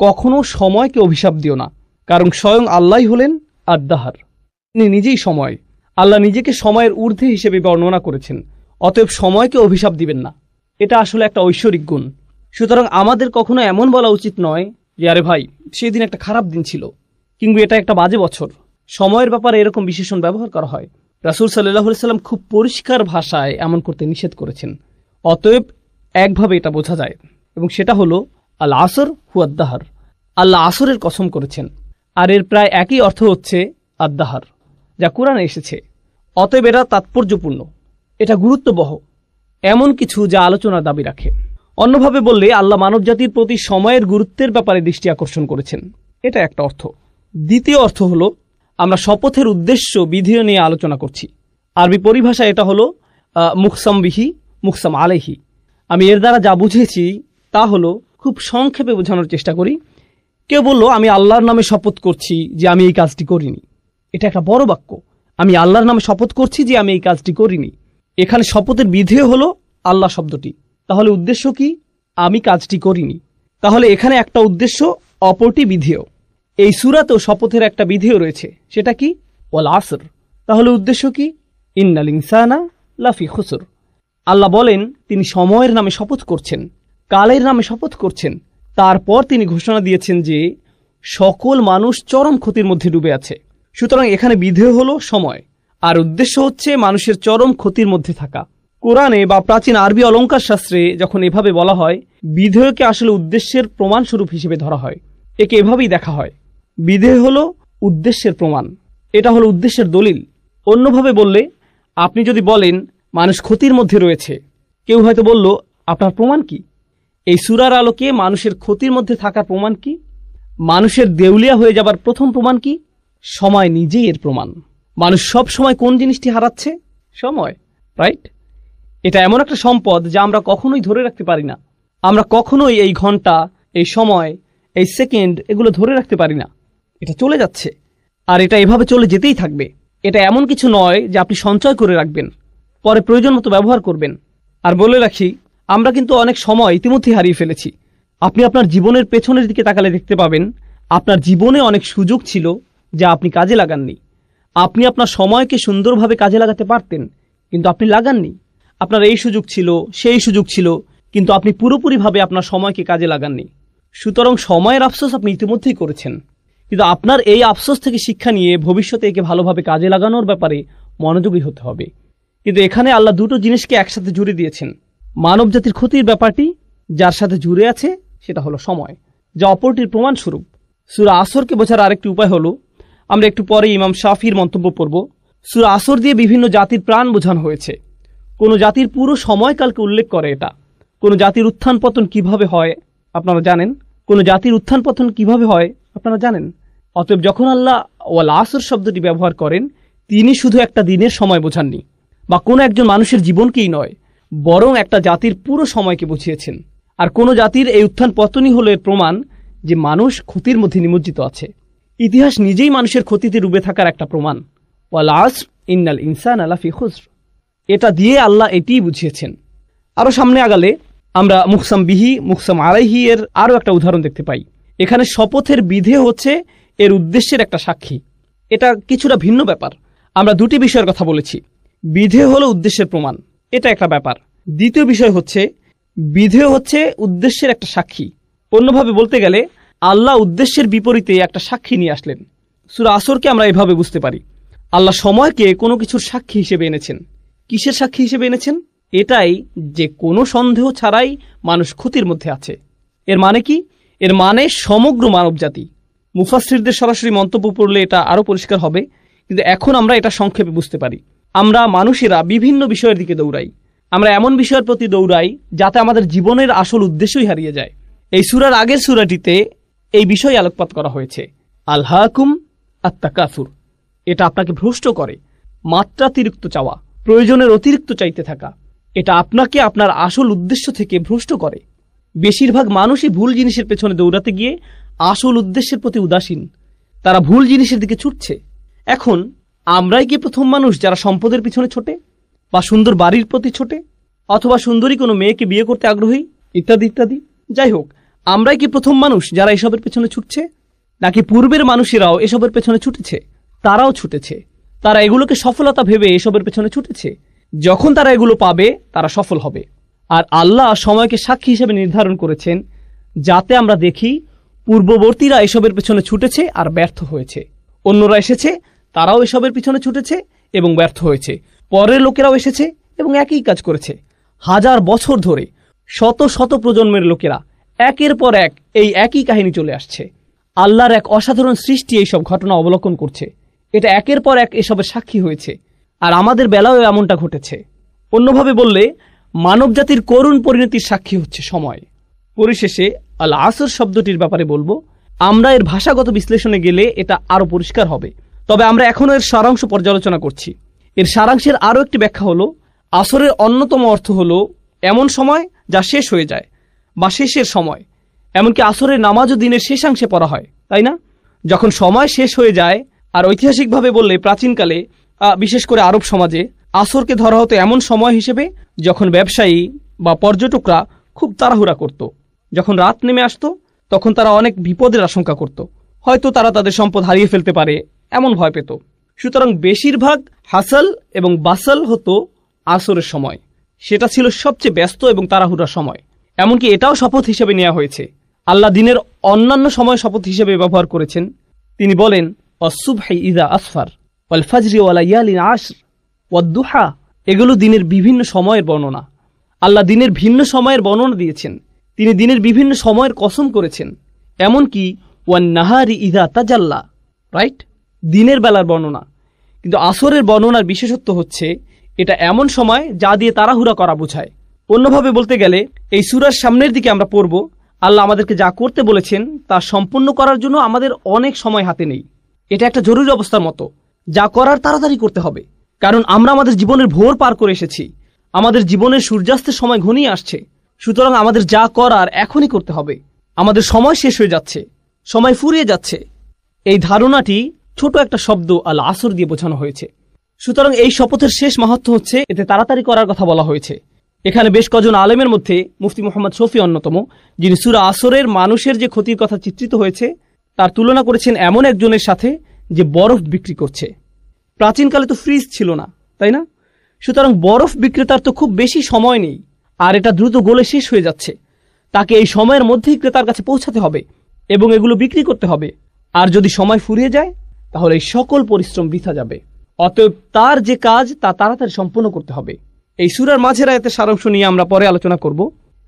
কখনো সময়কে অভিশাপ দিও না, কারণ স্বয়ং আল্লাহই হলেন আদ-দাহার, তিনি নিজেই সময়। আল্লাহ নিজেকে সময়ের ঊর্ধ্বে হিসেবে বর্ণনা করেছেন, অতএব সময়কে অভিশাপ দিবেন না। এটা আসলে একটা ঐশ্বরিক গুণ। সুতরাং আমাদের কখনো এমন বলা উচিত নয় যে আরে ভাই সেই দিন একটা খারাপ দিন ছিল, কিংবা এটা একটা বাজে বছর। সময়ের ব্যাপারে এরকম বিশেষণ ব্যবহার করা হয়। রাসূল সাল্লাল্লাহু আলাইহি সাল্লাম খুব পরিষ্কার ভাষায় এমন করতে নিষেধ করেছেন। অতএব একভাবে এটা বোঝা যায়, এবং সেটা হলো আল আসর হুয়াদ-দাহার, আল্লাহ আসরের কসম করেছেন। আর এর প্রায় একই অর্থ হচ্ছে আদ-দাহার, যা কোরআনে এসেছে। অতএব এটা তাৎপর্যপূর্ণ, এটা গুরুত্ববহ, এমন কিছু যা আলোচনার দাবি রাখে। অন্যভাবে বললে আল্লাহ মানবজাতির প্রতি সময়ের গুরুত্বের ব্যাপারে দৃষ্টি আকর্ষণ করেছেন, এটা একটা অর্থ। দ্বিতীয় অর্থ হলো আমরা শপথের উদ্দেশ্য বিধি নিয়ে আলোচনা করছি। আরবি পরিভাষা এটা হলো মুকসাম বিহি, মুকসাম আলাইহি। আমি এর দ্বারা যা বুঝেছি তা হলো, খুব সংক্ষেপে বোঝানোর চেষ্টা করি। কেউ বলল আমি আল্লাহর নামে শপথ করছি যে আমি এই কাজটি করিনি। এটা একটা বড় বাক্য, আমি আল্লাহর নামে শপথ করছি যে আমি এই কাজটি করিনি। এখানে শপথের বিধেয় হলো আল্লাহ শব্দটি। তাহলে উদ্দেশ্য কি? আমি কাজটি করিনি। তাহলে এখানে একটা উদ্দেশ্য, অপরটি বিধেয়। এই সূরাতেও শপথের একটা বিধেয় রয়েছে, সেটা কি? ওয়াল আসর। তাহলে উদ্দেশ্য কি? ইন্নাল ইনসানা লাফি খুসর। আল্লাহ বলেন তিনি সময়ের নামে শপথ করছেন, কালের নামে শপথ করছেন। তারপর তিনি ঘোষণা দিয়েছেন যে সকল মানুষ চরম ক্ষতির মধ্যে ডুবে আছে। সুতরাং এখানে বিধেয় হলো সময়, আর উদ্দেশ্য হচ্ছে মানুষের চরম ক্ষতির মধ্যে থাকা। কোরআনে বা প্রাচীন আরবি অলঙ্কার শাস্ত্রে যখন এভাবে বলা হয়, বিধেয়কে আসলে উদ্দেশ্যের প্রমাণস্বরূপ হিসেবে ধরা হয়। একে এভাবেই দেখা হয়, বিধেয় হলো উদ্দেশ্যের প্রমাণ, এটা হলো উদ্দেশ্যের দলিল। অন্যভাবে বললে, আপনি যদি বলেন মানুষ ক্ষতির মধ্যে রয়েছে, কেউ হয়তো বলল আপনার প্রমাণ কি? এই সূরার আলোকে মানুষের ক্ষতির মধ্যে থাকার প্রমাণ কি? মানুষের দেউলিয়া হয়ে যাবার প্রথম প্রমাণ কি? সময় নিজেই এর প্রমাণ। মানুষ সব সময় কোন জিনিসটি হারাচ্ছে? সময়, রাইট? এটা এমন একটা সম্পদ যা আমরা কখনোই ধরে রাখতে পারি না। আমরা কখনোই এই ঘন্টা, এই সময়, এই সেকেন্ড এগুলো ধরে রাখতে পারি না। এটা চলে যাচ্ছে, আর এটা এভাবে চলে যেতেই থাকবে। এটা এমন কিছু নয় যে আপনি সঞ্চয় করে রাখবেন, পরে প্রয়োজন মতো ব্যবহার করবেন। আর বলে রাখি, আমরা কিন্তু অনেক সময় ইতিমধ্যে হারিয়ে ফেলেছি। আপনি আপনার জীবনের পেছনের দিকে তাকালে দেখতে পাবেন আপনার জীবনে অনেক সুযোগ ছিল যা আপনি কাজে লাগাননি। আপনি আপনার সময়কে সুন্দরভাবে কাজে লাগাতে পারতেন, কিন্তু আপনি লাগাননি। আপনার এই সুযোগ ছিল, সেই সুযোগ ছিল, কিন্তু আপনি পুরোপুরিভাবে আপনার সময়কে কাজে লাগাননি। সুতরাং সময়ের আফসোস আপনি ইতিমধ্যেই করেছেন, কিন্তু আপনার এই আফসোস থেকে শিক্ষা নিয়ে ভবিষ্যতে একে ভালোভাবে কাজে লাগানোর ব্যাপারে মনোযোগী হতে হবে। কিন্তু এখানে আল্লাহ দুটো জিনিসকে একসাথে জুড়ে দিয়েছেন। মানব জাতির ক্ষতির ব্যাপারটি যার সাথে জুড়ে আছে সেটা হলো সময়, যা অপরটির প্রমাণস্বরূপ। সূরা আসরকে বোঝার আরেকটি উপায় হলো, আমরা একটু পরে ইমাম শাফির মন্তব্য পড়ব। সূরা আসর দিয়ে বিভিন্ন জাতির প্রাণ বোঝানো হয়েছে। কোনো জাতির পুরো সময়কালকে উল্লেখ করে এটা। কোনো জাতির উত্থান পতন কিভাবে হয় আপনারা জানেন? কোনো জাতির উত্থান পতন কিভাবে হয় আপনারা জানেন? অতএব যখন আল্লাহ ওয়াল আসর শব্দটি ব্যবহার করেন, তিনি শুধু একটা দিনের সময় বোঝাননি, বা কোনো একজন মানুষের জীবনকেই নয়, বরং একটা জাতির পুরো সময়কে বুঝিয়েছেন। আর কোনো জাতির এই উত্থান পতনই হলো এর প্রমাণ যে মানুষ ক্ষতির মধ্যে নিমজ্জিত আছে। ইতিহাস নিজেই মানুষের ক্ষতিতে ডুবে থাকার একটা প্রমাণ। ওয়াল আসর ইন্নাল ইনসানা লাফি খুসর, এটা দিয়ে আল্লাহ এটিই বুঝিয়েছেন। আরও সামনে আগালে আমরা মুকসাম বিহি, মুকসাম আলাইহি এর আরও একটা উদাহরণ দেখতে পাই। এখানে শপথের বিধে হচ্ছে এর উদ্দেশ্যের একটা সাক্ষী। এটা কিছুটা ভিন্ন ব্যাপার। আমরা দুটি বিষয়ের কথা বলেছি। বিধে হলো উদ্দেশ্যের প্রমাণ, এটা একটা ব্যাপার। দ্বিতীয় বিষয় হচ্ছে বিধেয় হচ্ছে উদ্দেশ্যের একটা সাক্ষী। অন্যভাবে বলতে গেলে আল্লাহ উদ্দেশ্যের বিপরীতে একটা সাক্ষী নিয়ে আসলেন। সূরা আসরকে আমরা এভাবে বুঝতে পারি, আল্লাহ সময়কে কোনো কিছুর সাক্ষী হিসেবে এনেছেন। কিসের সাক্ষী হিসেবে এনেছেন? এটাই যে কোনো সন্দেহ ছাড়াই মানুষ ক্ষতির মধ্যে আছে। এর মানে কি? এর মানে সমগ্র মানবজাতি। মুফাসসিরদের সরাসরি মন্তব্য পড়লে এটা আরও পরিষ্কার হবে, কিন্তু এখন আমরা এটা সংক্ষেপে বুঝতে পারি। আমরা মানুষেরা বিভিন্ন বিষয়ের দিকে দৌড়াই। আমরা এমন বিষয়ের প্রতি দৌড়াই যাতে আমাদের জীবনের আসল উদ্দেশ্যই হারিয়ে যায়। এই সূরার আগের সূরাটিতে এই বিষয় আলোকপাত করা হয়েছে, আলহাকুম আত-তাকাসুর। এটা আপনাকে ভ্রষ্ট করে, মাত্রাতিরিক্ত চাওয়া, প্রয়োজনের অতিরিক্ত চাইতে থাকা। এটা আপনাকে আপনার আসল উদ্দেশ্য থেকে ভ্রষ্ট করে। বেশিরভাগ মানুষই ভুল জিনিসের পেছনে দৌড়াতে গিয়ে আসল উদ্দেশ্যের প্রতি উদাসীন। তারা ভুল জিনিসের দিকে ছুটছে। এখন আমরাই কি প্রথম মানুষ যারা সম্পদের পিছনে ছোটে, বা সুন্দর বাড়ির প্রতি ছোটে, অথবা সুন্দরী কোনো মেয়েকে বিয়ে করতে আগ্রহী, ইত্যাদি ইত্যাদি? যাই হোক, আমরাই কি প্রথম মানুষ যারা এসবের পেছনে ছুটছে, নাকি পূর্বের মানুষেরাও এসবের পেছনে ছুটেছে? তারাও ছুটেছে, তারা এগুলোকে সফলতা ভেবে এসবের পেছনে ছুটেছে। যখন তারা এগুলো পাবে তারা সফল হবে। আর আল্লাহ সময়কে সাক্ষী হিসেবে নির্ধারণ করেছেন, যাতে আমরা দেখি পূর্ববর্তীরা এসবের পেছনে ছুটেছে আর ব্যর্থ হয়েছে। অন্যরা এসেছে, তারাও এসবের পিছনে ছুটেছে এবং ব্যর্থ হয়েছে। পরের লোকেরাও এসেছে এবং একই কাজ করেছে। হাজার বছর ধরে শত শত প্রজন্মের লোকেরা একের পর এক এই একই কাহিনী চলে আসছে। আল্লাহর এক অসাধারণ সৃষ্টি এইসব ঘটনা অবলোকন করছে। এটা একের পর এক এসবের সাক্ষী হয়েছে, আর আমাদের বেলায়ও এমনটা ঘটেছে। অন্যভাবে বললে মানবজাতির করুণ পরিণতির সাক্ষী হচ্ছে সময়। পরিশেষে আল আসর শব্দটির ব্যাপারে বলবো, আমরা এর ভাষাগত বিশ্লেষণে গেলে এটা আরো পরিষ্কার হবে, তবে আমরা এখনো এর সারাংশ পর্যালোচনা করছি। এর সারাংশের আরও একটি ব্যাখ্যা হলো, আসরের অন্যতম অর্থ হলো এমন সময় যা শেষ হয়ে যায় বা শেষের সময়। এমনকি আসরের নামাজও দিনের শেষাংশে পড়া হয়, তাই না? যখন সময় শেষ হয়ে যায়, আর ঐতিহাসিকভাবে বললে প্রাচীনকালে বিশেষ করে আরব সমাজে আসরকে ধরা হতো এমন সময় হিসেবে যখন ব্যবসায়ী বা পর্যটকরা খুব তাড়াহুড়া করত। যখন রাত নেমে আসতো তখন তারা অনেক বিপদের আশঙ্কা করত, হয়তো তারা তাদের সম্পদ হারিয়ে ফেলতে পারে এমন ভয় পেত। সুতরাং বেশিরভাগ হাসাল এবং বাসাল হতো আসরের সময়। সেটা ছিল সবচেয়ে ব্যস্ত এবং তাড়াহুড়ার সময়। এমনকি এটাও শপথ হিসেবে নেওয়া হয়েছে। আল্লাহ দিনের অন্যান্য সময় শপথ হিসেবে ব্যবহার করেছেন। তিনি বলেন, অসুবহি ইযা আসফার ওয়াল ফাজরি ওয়া লায়ালিন আশর ওয়াদ দুহা। এগুলো দিনের বিভিন্ন সময়ের বর্ণনা। আল্লাহ দিনের ভিন্ন সময়ের বর্ণনা দিয়েছেন। তিনি দিনের বিভিন্ন সময়ের কসম করেছেন। এমনকি ওয়ান নাহারি ইযা তাজাল্লা, রাইট, দিনের বেলার বর্ণনা। কিন্তু আসরের বর্ণনার বিশেষত্ব হচ্ছে এটা এমন সময় যা দিয়ে তাড়াহুড়া করা বোঝায়। অন্যভাবে বলতে গেলে এই সূরার সামনের দিকে আমরা পড়ব, আল্লাহ আমাদেরকে যা করতে বলেছেন তা সম্পন্ন করার জন্য আমাদের অনেক সময় হাতে নেই। এটা একটা জরুরি অবস্থার মতো, যা করার তাড়াতাড়ি করতে হবে, কারণ আমরা আমাদের জীবনের ভোর পার করে এসেছি। আমাদের জীবনের সূর্যাস্তের সময় ঘনিয়ে আসছে। সুতরাং আমাদের যা করার এখনই করতে হবে। আমাদের সময় শেষ হয়ে যাচ্ছে, সময় ফুরিয়ে যাচ্ছে। এই ধারণাটি ছোট একটা শব্দ আল আসর দিয়ে বোঝানো হয়েছে। সুতরাং এই শপথের শেষ মাহাত্ম্য হচ্ছে এতে তাড়াতাড়ি করার কথা বলা হয়েছে। এখানে বেশ কজন আলেমের মধ্যে মুফতি মুহাম্মদ শফি অন্যতম, যিনি সূরা আসরের মানুষের যে ক্ষতির কথা চিত্রিত হয়েছে তার তুলনা করেছেন এমন একজনের সাথে যে বরফ বিক্রি করছে। প্রাচীনকালে তো ফ্রিজ ছিল না, তাই না? সুতরাং বরফ বিক্রেতার তো খুব বেশি সময় নেই, আর এটা দ্রুত গলে শেষ হয়ে যাচ্ছে। তাকে এই সময়ের মধ্যেই ক্রেতার কাছে পৌঁছাতে হবে এবং এগুলো বিক্রি করতে হবে। আর যদি সময় ফুরিয়ে যায় তাহলে এই সকল পরিশ্রম বৃথা যাবে। অতএব তার যে কাজ তা তাড়াতাড়ি সম্পন্ন করতে হবে। এই সূরার মাঝের আয়াতের সারাংশ নিয়ে আমরা পরে আলোচনা করব।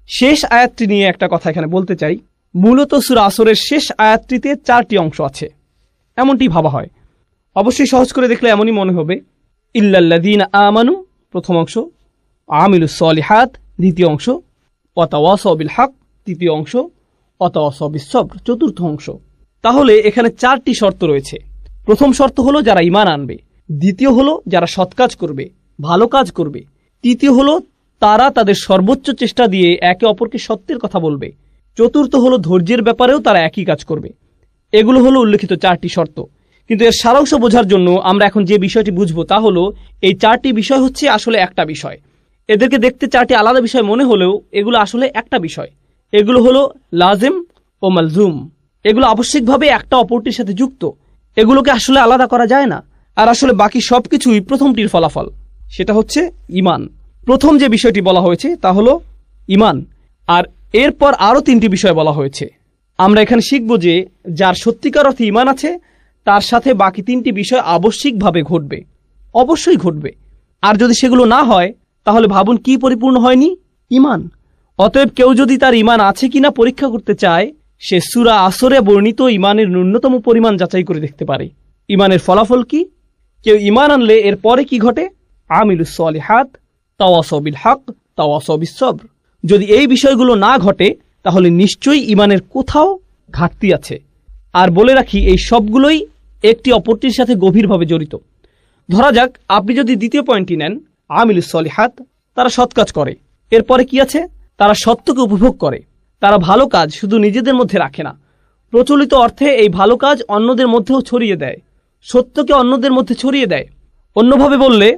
শেষ আয়াতটি নিয়ে একটা কথা এখানে বলতে চাই। মূলত সূরা আসরের শেষ আয়াতটিতে 4টি অংশ আছে, এমনটি ভাবা হয়। অবশ্যই সহজ করে দেখলে এমনই মনে হবে। ইল্লাল্লাযীনা আমানু প্রথম অংশ, আমিলুস সলিহাত দ্বিতীয় অংশ, ওয়াতাওয়াসাউ বিল হক তৃতীয় অংশ, ওয়াতাওয়াসাউ বিস সবর চতুর্থ অংশ। তাহলে এখানে 4টি শর্ত রয়েছে। প্রথম শর্ত হলো যারা ঈমান আনবে, দ্বিতীয় হলো যারা সৎ কাজ করবে, ভালো কাজ করবে, তৃতীয় হলো তারা তাদের সর্বোচ্চ চেষ্টা দিয়ে একে অপরকে সত্যের কথা বলবে, চতুর্থ হলো ধৈর্যের ব্যাপারেও তারা একই কাজ করবে। এগুলো হলো উল্লেখিত 4টি শর্ত। কিন্তু এর সারাংশ বোঝার জন্য আমরা এখন যে বিষয়টি বুঝবো তা হলো এই 4টি বিষয় হচ্ছে আসলে একটা বিষয়। এদেরকে দেখতে 4টি আলাদা বিষয় মনে হলেও এগুলো আসলে একটা বিষয়। এগুলো হলো লাজিম ও মালজুম। এগুলো আবশ্যিকভাবে একটা অপরটির সাথে যুক্ত। এগুলোকে আসলে আলাদা করা যায় না। আর আসলে বাকি সবকিছুই প্রথমটির ফলাফল, সেটা হচ্ছে ঈমান। প্রথম যে বিষয়টি বলা হয়েছে তা হলো ঈমান, আর এরপর আরও 3টি বিষয় বলা হয়েছে। আমরা এখানে শিখব যে যার সত্যিকার অর্থে ঈমান আছে তার সাথে বাকি 3টি বিষয় আবশ্যিকভাবে ঘটবে, অবশ্যই ঘটবে। আর যদি সেগুলো না হয় তাহলে ভাবুন কি পরিপূর্ণ হয়নি? ঈমান। অতএব কেউ যদি তার ঈমান আছে কিনা পরীক্ষা করতে চায়, সে সূরা আসরে বর্ণিত ঈমানের ন্যূনতম পরিমাণ যাচাই করে দেখতে পারে। ঈমানের ফলাফল কি? কেউ ঈমান আনলে এর পরে কি ঘটে? আমিলুস সলিহাত, তাওয়াসাউ বিল হক, তাওয়াসাউ বিস সবর। যদি এই বিষয়গুলো না ঘটে তাহলে নিশ্চয়ই ঈমানের কোথাও ঘাটতি আছে। আর বলে রাখি, এই সবগুলোই একটি অপরটির সাথে গভীরভাবে জড়িত। ধরা যাক আপনি যদি দ্বিতীয় পয়েন্টটি নেন, আমিলুস সলিহাত, তারা সৎ কাজ করে। এরপরে কি আছে? তারা সত্যকে উপভোগ করে। তারা ভালো কাজ শুধু নিজেদের মধ্যে রাখে না, প্রচলিত অর্থে এই ভালো কাজ অন্যদের মধ্যেও ছড়িয়ে দেয়, সত্যকে অন্যদের মধ্যে ছড়িয়ে দেয়। অন্যভাবে বললে,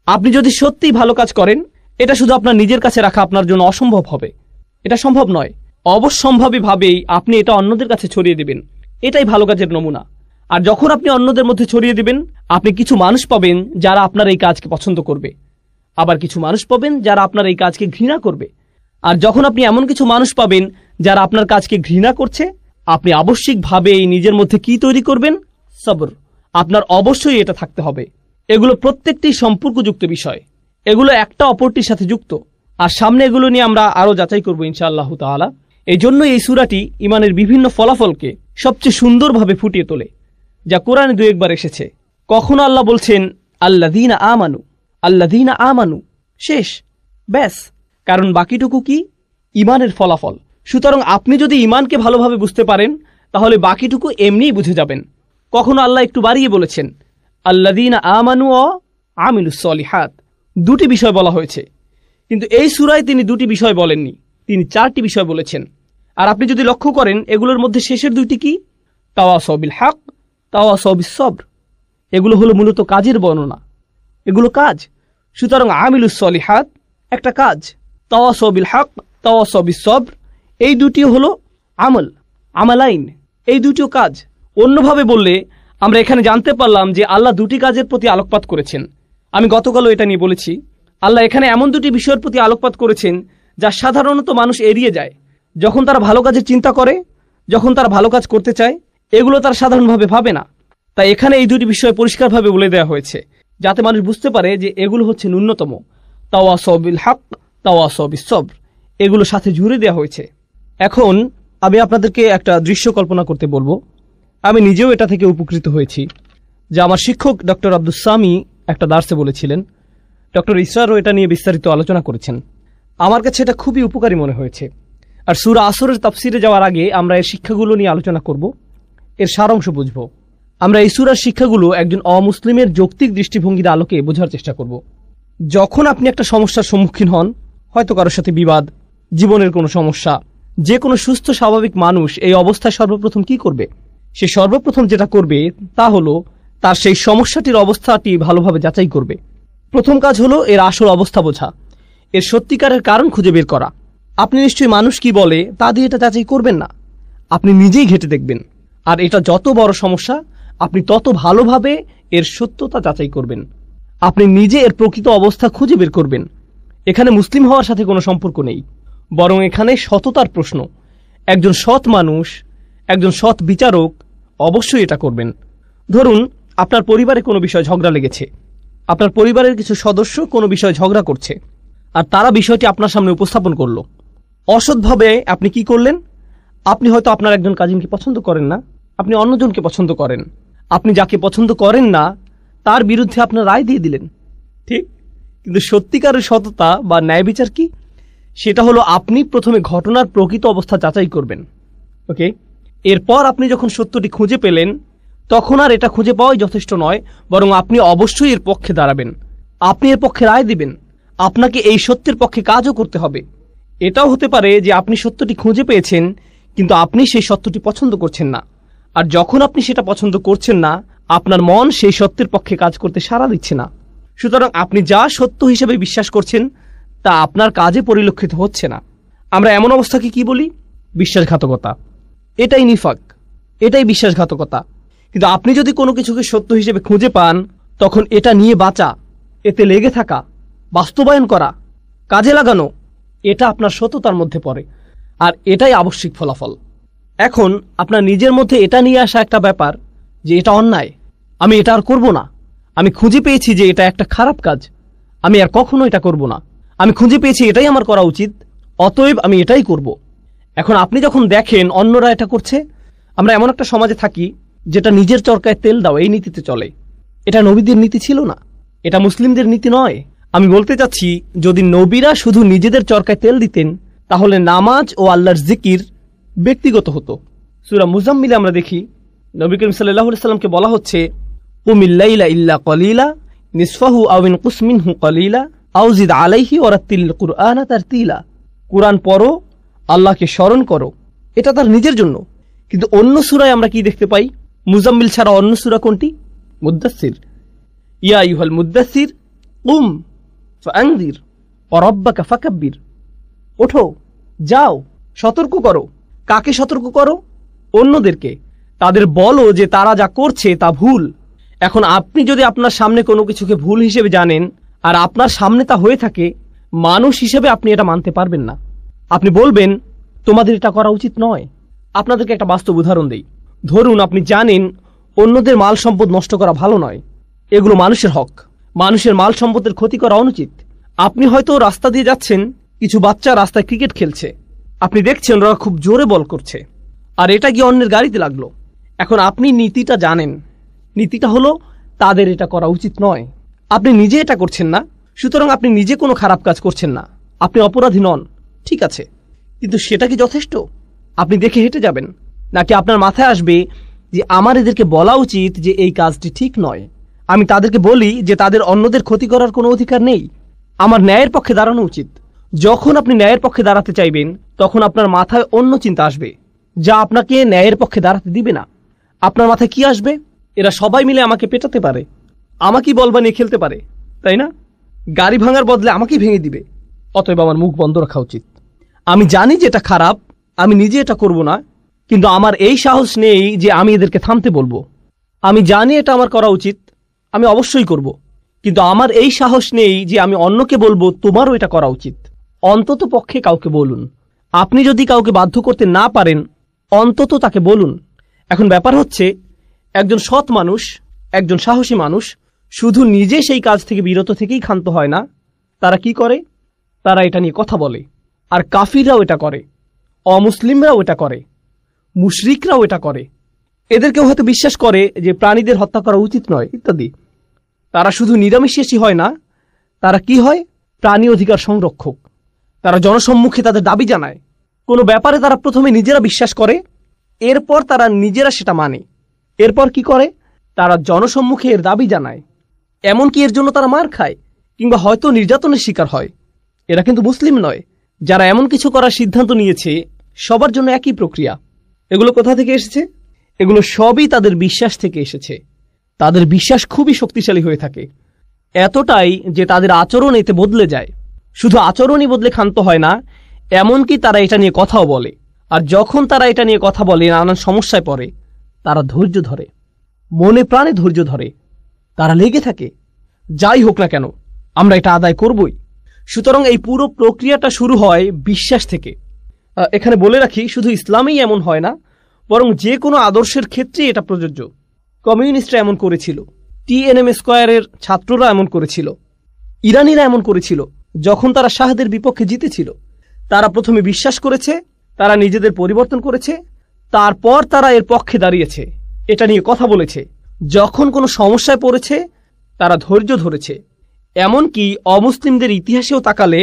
আপনি যদি সত্যিই ভালো কাজ করেন, এটা শুধু আপনার নিজের কাছে রাখা আপনার জন্য অসম্ভব হবে। এটা সম্ভব নয়। অবশ্যম্ভাবীভাবেই আপনি এটা অন্যদের কাছে ছড়িয়ে দেবেন। এটাই ভালো কাজের নমুনা। আর যখন আপনি অন্যদের মধ্যে ছড়িয়ে দেবেন, আপনি কিছু মানুষ পাবেন যারা আপনার এই কাজকে পছন্দ করবে, আবার কিছু মানুষ পাবেন যারা আপনার এই কাজকে ঘৃণা করবে। আর যখন আপনি এমন কিছু মানুষ পাবেন যারা আপনার কাজকে ঘৃণা করছে, আপনি আবশ্যিকভাবেই নিজের মধ্যে কি তৈরি করবেন? সবর। আপনার অবশ্যই এটা থাকতে হবে। এগুলো প্রত্যেকটি সম্পর্কযুক্ত বিষয়, এগুলো একটা অপরটির সাথে যুক্ত। আর সামনে এগুলো নিয়ে আমরা আরো যাচাই করবো ইনশাআল্লাহ তাআলা। এই জন্য এই সূরাটি ইমানের বিভিন্ন ফলাফলকে সবচেয়ে সুন্দরভাবে ফুটিয়ে তোলে, যা কোরআনে 2-1 বার এসেছে। কখনো আল্লাহ বলছেন আল্লাযীনা আমানু, আল্লাযীনা আমানু, শেষ, ব্যাস। কারণ বাকিটুকু কি? ইমানের ফলাফল। সুতরাং আপনি যদি ইমানকে ভালোভাবে বুঝতে পারেন, তাহলে বাকিটুকু এমনিই বুঝে যাবেন। কখনো আল্লাহ একটু বাড়িয়ে বলেছেন আল্লাযীনা আমানু ওয়া আমিলুস সলিহাত, 2টি বিষয় বলা হয়েছে। কিন্তু এই সূরায় তিনি 2টি বিষয় বলেননি, তিনি 4টি বিষয় বলেছেন। আর আপনি যদি লক্ষ্য করেন, এগুলোর মধ্যে শেষের 2টি কি? তাওয়াসাউ বিল হক, তাওয়াসাউ বিস সবর। এগুলো হলো মূলত কাজের বর্ণনা, এগুলো কাজ। সুতরাং আমিলুস সলিহাত একটা কাজ, তাওয়াসাউ বিল হক, তাওয়াসাউ বিস সবর, এই 2টিও হলো আমল, আমালাইন, এই 2টিও কাজ। অন্যভাবে বললে আমরা এখানে জানতে পারলাম যে আল্লাহ 2টি কাজের প্রতি আলোকপাত করেছেন। আমি গতকালও এটা নিয়ে বলেছি, আল্লাহ এখানে এমন 2টি বিষয়ের প্রতি আলোকপাত করেছেন যা সাধারণত মানুষ এড়িয়ে যায়। যখন তারা ভালো কাজের চিন্তা করে, যখন তারা ভালো কাজ করতে চায়, এগুলো তারা সাধারণভাবে ভাবে না। তাই এখানে এই 2টি বিষয় পরিষ্কারভাবে বলে দেওয়া হয়েছে, যাতে মানুষ বুঝতে পারে যে এগুলো হচ্ছে ন্যূনতম। তাওয়াসাউ বিল হক, তাওয়াসাউ বিস সবর, এগুলো সাথে জুড়ে দেওয়া হয়েছে। এখন আমি আপনাদেরকে একটা দৃশ্য কল্পনা করতে বলবো। আমি নিজেও এটা থেকে উপকৃত হয়েছি, যা আমার শিক্ষক ডক্টর আব্দুস সামি একটা দার্সে বলেছিলেন। ডক্টর ইসরারও এটা নিয়ে বিস্তারিত আলোচনা করেছেন। আমার কাছে এটা খুবই উপকারী মনে হয়েছে। আর সূরা আসরের তাফসিরে যাওয়ার আগে আমরা এর শিক্ষাগুলো নিয়ে আলোচনা করব, এর সারাংশ বুঝব। আমরা এই সূরার শিক্ষাগুলো একজন অমুসলিমের যৌক্তিক দৃষ্টিভঙ্গির আলোকে বোঝার চেষ্টা করব। যখন আপনি একটা সমস্যার সম্মুখীন হন, হয়তো কারোর সাথে বিবাদ, জীবনের কোনো সমস্যা, যে কোনো সুস্থ স্বাভাবিক মানুষ এই অবস্থায় সর্বপ্রথম কি করবে? সে সর্বপ্রথম যেটা করবে তা হলো তার সেই সমস্যাটির অবস্থাটি ভালোভাবে যাচাই করবে। প্রথম কাজ হলো এর আসল অবস্থা বোঝা, এর সত্যিকারের কারণ খুঁজে বের করা। আপনি নিশ্চয়ই মানুষ কি বলে তা দিয়ে এটা যাচাই করবেন না, আপনি নিজেই ঘেঁটে দেখবেন। আর এটা যত বড় সমস্যা, আপনি তত ভালোভাবে এর সত্যতা যাচাই করবেন। আপনি নিজে এর প্রকৃত অবস্থা খুঁজে বের করবেন। এখানে মুসলিম হওয়ার সাথে কোনো সম্পর্ক নেই, বরং এখানে সততার প্রশ্ন। একজন সৎ মানুষ, একজন সৎ বিচারক অবশ্যই এটা করবেন। ধরুন আপনার পরিবারে কোনো বিষয় ঝগড়া লেগেছে, আপনার পরিবারের কিছু সদস্য কোনো বিষয়ে ঝগড়া করছে, আর তারা বিষয়টি আপনার সামনে উপস্থাপন করলো। অসৎভাবে আপনি কি করলেন? আপনি হয়তো আপনার একজন কাজিনকে পছন্দ করেন না, আপনি অন্যজনকে পছন্দ করেন। আপনি যাকে পছন্দ করেন না তার বিরুদ্ধে আপনার রায় দিয়ে দিলেন, ঠিক? কিন্তু সত্যিকারের সততা বা ন্যায় বিচার কি? সেটা হলো আপনি প্রথমে ঘটনার প্রকৃত অবস্থা যাচাই করবেন। ওকে, এরপর আপনি যখন সত্যটি খুঁজে পেলেন, তখন আর এটা খুঁজে পাওয়াই যথেষ্ট নয়, বরং আপনি অবশ্যই এর পক্ষে দাঁড়াবেন, আপনি এর পক্ষে রায় দিবেন। আপনাকে এই সত্যের পক্ষে কাজও করতে হবে। এটাও হতে পারে যে আপনি সত্যটি খুঁজে পেয়েছেন, কিন্তু আপনি সেই সত্যটি পছন্দ করছেন না। আর যখন আপনি সেটা পছন্দ করছেন না, আপনার মন সেই সত্যের পক্ষে কাজ করতে সাড়া দিচ্ছে না। সুতরাং আপনি যা সত্য হিসেবে বিশ্বাস করছেন তা আপনার কাজে পরিলক্ষিত হচ্ছে না। আমরা এমন অবস্থাকে কি বলি? বিশ্বাসঘাতকতা। এটাই নিফাক, এটাই বিশ্বাসঘাতকতা। কিন্তু আপনি যদি কোনো কিছুকে সত্য হিসেবে খুঁজে পান, তখন এটা নিয়ে বাঁচা, এতে লেগে থাকা, বাস্তবায়ন করা, কাজে লাগানো, এটা আপনার সততার মধ্যে পড়ে। আর এটাই আবশ্যিক ফলাফল। এখন আপনার নিজের মধ্যে এটা নিয়ে আসা একটা ব্যাপার যে এটা অন্যায়, আমি এটা আর করব না। আমি খুঁজে পেয়েছি যে এটা একটা খারাপ কাজ, আমি আর কখনো এটা করব না। আমি খুঁজে পেয়েছি এটাই আমার করা উচিত, অতএব আমি এটাই করব। এখন আপনি যখন দেখেন অন্যরা এটা করছে, আমরা এমন একটা সমাজে থাকি যেটা নিজের চরকায় তেল দাও এই নীতিতে চলে। এটা নবীদের নীতি ছিল না, এটা মুসলিমদের নীতি নয়। আমি বলতে চাচ্ছি, যদি নবীরা শুধু নিজেদের চরকায় তেল দিতেন, তাহলে নামাজ ও আল্লাহর জিকির ব্যক্তিগত হতো। সূরা মুজাম্মিলে আমরা দেখি নবী করিম সাল্লাল্লাহু আলাইহি সাল্লামকে বলা হচ্ছে, কুমিল লাইলা ইল্লা কলিলা নিসফাহু আও ইনকুস মিনহু কলিলা আও জিদ আলাইহি ওয়ারাত্তিল কুরআনা তারতিলা। কুরআন পড়ো, আল্লাহকে স্মরণ করো, এটা তার নিজের জন্য। কিন্তু অন্য সূরায় আমরা কি দেখতে পাই? মুজাম্মিল ছাড়া অন্য সূরা কোনটি? মুদ্দাসসির। ইয়া আইয়ুহাল মুদ্দাসসির কুম ফাআনযির ওয়া রাব্বাকা ফাকাব্বির। ওঠো, যাও, সতর্ক করো। কাকে সতর্ক করো? অন্যদেরকে। তাদের বলো যে তারা যা করছে তা ভুল। এখন আপনি যদি আপনার সামনে কোনো কিছুকে ভুল হিসেবে জানেন আর আপনার সামনে তা হয়ে থাকে, মানুষ হিসেবে আপনি এটা মানতে পারবেন না। আপনি বলবেন তোমাদের এটা করা উচিত নয়। আপনাদেরকে একটা বাস্তব উদাহরণ দেই। ধরুন আপনি জানেন অন্যদের মাল সম্পদ নষ্ট করা ভালো নয়, এগুলো মানুষের হক, মানুষের মাল সম্পদের ক্ষতি করা অনুচিত। আপনি হয়তো রাস্তা দিয়ে যাচ্ছেন, কিছু বাচ্চা রাস্তায় ক্রিকেট খেলছে, আপনি দেখছেন ওরা খুব জোরে বল করছে, আর এটা গিয়ে অন্যের গাড়িতে লাগলো। এখন আপনি নীতিটা জানেন, নীতিটা হলো তাদের এটা করা উচিত নয়। আপনি নিজে এটা করছেন না, সুতরাং আপনি নিজে কোনো খারাপ কাজ করছেন না, আপনি অপরাধী নন, ঠিক আছে। কিন্তু সেটা কি যথেষ্ট? আপনি দেখে হেঁটে যাবেন, নাকি আপনার মাথায় আসবে যে আমার এদেরকে বলা উচিত যে এই কাজটি ঠিক নয়, আমি তাদেরকে বলি যে তাদের অন্যদের ক্ষতি করার কোনো অধিকার নেই, আমার ন্যায়ের পক্ষে দাঁড়ানো উচিত। যখন আপনি ন্যায়ের পক্ষে দাঁড়াতে চাইবেন তখন আপনার মাথায় অন্য চিন্তা আসবে যা আপনাকে ন্যায়ের পক্ষে দাঁড়াতে দিবে না। আপনার মাথায় কি আসবে? এরা সবাই মিলে আমাকে পেটাতে পারে, আমাকেই বল বানিয়ে খেলতে পারে, তাই না? গাড়ি ভাঙার বদলে আমাকেই ভেঙে দিবে, অতএব আমার মুখ বন্ধ রাখা উচিত। আমি জানি যে এটা খারাপ, আমি নিজে এটা করব না, কিন্তু আমার এই সাহস নেই যে আমি এদেরকে থামতে বলবো। আমি জানি এটা আমার করা উচিত, আমি অবশ্যই করব, কিন্তু আমার এই সাহস নেই যে আমি অন্যকে বলবো তোমারও এটা করা উচিত। অন্তত পক্ষে কাউকে বলুন। আপনি যদি কাউকে বাধ্য করতে না পারেন, অন্তত তাকে বলুন। এখন ব্যাপার হচ্ছে, একজন সৎ মানুষ, একজন সাহসী মানুষ শুধু নিজে সেই কাজ থেকে বিরত থেকেই ক্ষান্ত হয় না, তারা কি করে? তারা এটা নিয়ে কথা বলে। আর কাফিররাও এটা করে, অমুসলিমরাও এটা করে, মুশরিকরাও এটা করে। এদেরকেও হয়তো বিশ্বাস করে যে প্রাণীদের হত্যা করা উচিত নয় ইত্যাদি। তারা শুধু নিরামিষাশী হয় না, তারা কি হয়? প্রাণী অধিকার সংরক্ষক। তারা জনসম্মুখে তাদের দাবি জানায়। কোনো ব্যাপারে তারা প্রথমে নিজেরা বিশ্বাস করে, এরপর তারা নিজেরা সেটা মানে। এরপর কি করে? তারা জনসম্মুখে এর দাবি জানায়, এমনকি এর জন্য তারা মার খায় কিংবা হয়তো নির্যাতনের শিকার হয়। এরা কিন্তু মুসলিম নয়। যারা এমন কিছু করার সিদ্ধান্ত নিয়েছে সবার জন্য একই প্রক্রিয়া। এগুলো কোথা থেকে এসেছে? এগুলো সবই তাদের বিশ্বাস থেকে এসেছে। তাদের বিশ্বাস খুবই শক্তিশালী হয়ে থাকে, এতটাই যে তাদের আচরণ এতে বদলে যায়। শুধু আচরণই বদলে ক্ষান্ত হয় না, এমনকি তারা এটা নিয়ে কথাও বলে। আর যখন তারা এটা নিয়ে কথা বলে নানান সমস্যায় পড়ে, তারা ধৈর্য ধরে, মনে প্রাণে ধৈর্য ধরে, তারা লেগে থাকে। যাই হোক না কেন, আমরা এটা আদায় করবই। সুতরাং এই পুরো প্রক্রিয়াটা শুরু হয় বিশ্বাস থেকে। এখানে বলে রাখি, শুধু ইসলামেই এমন হয় না, বরং যে কোনো আদর্শের ক্ষেত্রেই এটা প্রযোজ্য। কমিউনিস্টরা এমন করেছিল, TNM স্কয়ারের ছাত্ররা এমন করেছিল, ইরানিরা এমন করেছিল। যখন তারা শাহদের বিপক্ষে জিতেছিল, তারা প্রথমে বিশ্বাস করেছে, তারা নিজেদের পরিবর্তন করেছে, তারপর তারা এর পক্ষে দাঁড়িয়েছে, এটা নিয়ে কথা বলেছে। যখন কোনো সমস্যায় পড়েছে তারা ধৈর্য ধরেছে। এমনকি অমুসলিমদের ইতিহাসেও তাকালে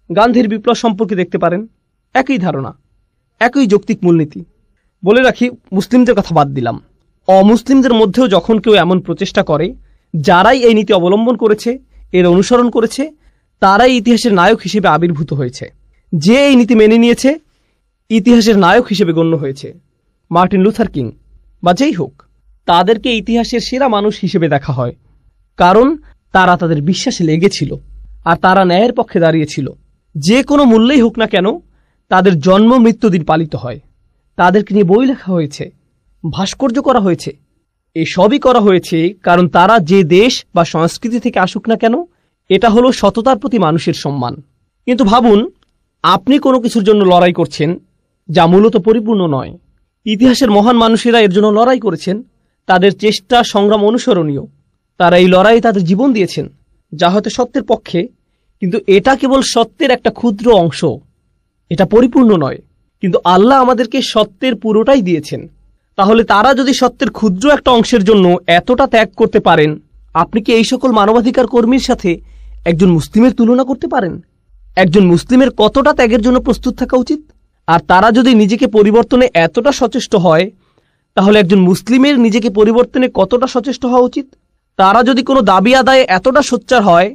গান্ধীর বিপ্লব সম্পর্কে দেখতে পারেন, একই ধারণা, একই যৌক্তিক মূলনীতি। বলে রাখি, মুসলিমদের কথা বাদ দিলাম, অমুসলিমদের মধ্যেও যখন কেউ এমন প্রচেষ্টা করে, যারাই এই নীতি অবলম্বন করেছে, এর অনুসরণ করেছে, তারাই ইতিহাসের নায়ক হিসেবে আবির্ভূত হয়েছে। যে এই নীতি মেনে নিয়েছে, ইতিহাসের নায়ক হিসেবে গণ্য হয়েছে। মার্টিন লুথার কিং বা যেই হোক, তাদেরকে ইতিহাসের সেরা মানুষ হিসেবে দেখা হয়, কারণ তারা তাদের বিশ্বাসে লেগেছিল আর তারা ন্যায়ের পক্ষে দাঁড়িয়েছিল। যে কোনো মূল্যেই হোক না কেন, তাদের জন্ম মৃত্যুদিন পালিত হয়, তাদেরকে নিয়ে বই লেখা হয়েছে, ভাস্কর্য করা হয়েছে। এসবই করা হয়েছে কারণ তারা যে দেশ বা সংস্কৃতি থেকে আসুক না কেন, এটা হলো সততার প্রতি মানুষের সম্মান। কিন্তু ভাবুন, আপনি কোনো কিছুর জন্য লড়াই করছেন যা মূলত পরিপূর্ণ নয়। ইতিহাসের মহান মানুষেরা এর জন্য লড়াই করেছেন, তাদের চেষ্টা সংগ্রাম অনুসরণীয়। তারা এই লড়াইয়ে তাদের জীবন দিয়েছেন, যা হয়তো সত্যের পক্ষে, কিন্তু এটা কেবল সত্যের একটা ক্ষুদ্র অংশ, এটা পরিপূর্ণ নয়। কিন্তু আল্লাহ আমাদেরকে সত্যের পুরোটাই দিয়েছেন। তাহলে তারা যদি সত্যের ক্ষুদ্র একটা অংশের জন্য এতটা ত্যাগ করতে পারেন, আপনি কি এই সকল মানবাধিকার কর্মীর সাথে একজন মুসলিমের তুলনা করতে পারেন? একজন মুসলিমের কতটা ত্যাগের জন্য প্রস্তুত থাকা উচিত? আর তারা যদি নিজেকে পরিবর্তনে এতটা সচেষ্ট হয়, তাহলে একজন মুসলিমের নিজেকে পরিবর্তনে কতটা সচেষ্ট হওয়া উচিত? তারা যদি কোনো দাবি আদায়ে এতটা সোচ্চার হয়,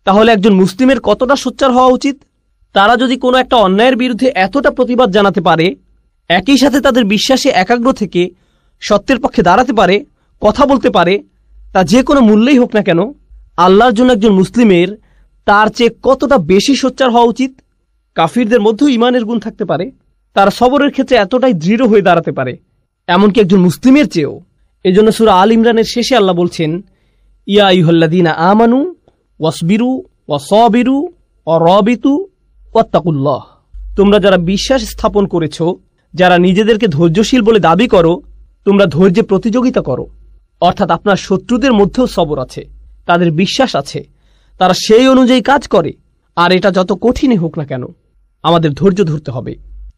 তাহলে একজন মুসলিমের কতটা সোচ্চার হওয়া উচিত? তারা যদি কোনো একটা অন্যায়ের বিরুদ্ধে এতটা প্রতিবাদ জানাতে পারে, একই সাথে তাদের বিশ্বাসে একাগ্র থেকে সত্যের পক্ষে দাঁড়াতে পারে, কথা বলতে পারে, তা যে কোনো মূল্যেই হোক না কেন, আল্লাহর জন্য একজন মুসলিমের তার চেয়ে কতটা বেশি সোচ্চার হওয়া উচিত? কাফিরদের মধ্যেও ঈমানের গুণ থাকতে পারে, তারা সবরের ক্ষেত্রে এতটাই দৃঢ় হয়ে দাঁড়াতে পারে, এমনকি একজন মুসলিমের চেয়েও। এজন্য সূরা আল ইমরানের শেষে আল্লাহ বলছেন, ইয়া আইয়ুহাল্লাযীনা আমানু ওয়াসবিরু ওয়াসাবিরু ওয়ারাবিতু ওয়াত্তাকুল্লাহ। তোমরা যারা বিশ্বাস স্থাপন করেছো, যারা নিজেদেরকে ধৈর্যশীল বলে দাবি করো, তোমরা ধৈর্যে প্রতিযোগিতা করো। অর্থাৎ আপনার শত্রুদের মধ্যেও সবর আছে, তাদের বিশ্বাস আছে, তারা সেই অনুযায়ী কাজ করে। আর এটা যত কঠিনই হোক না কেন, আমাদের ধৈর্য ধরতে হবে,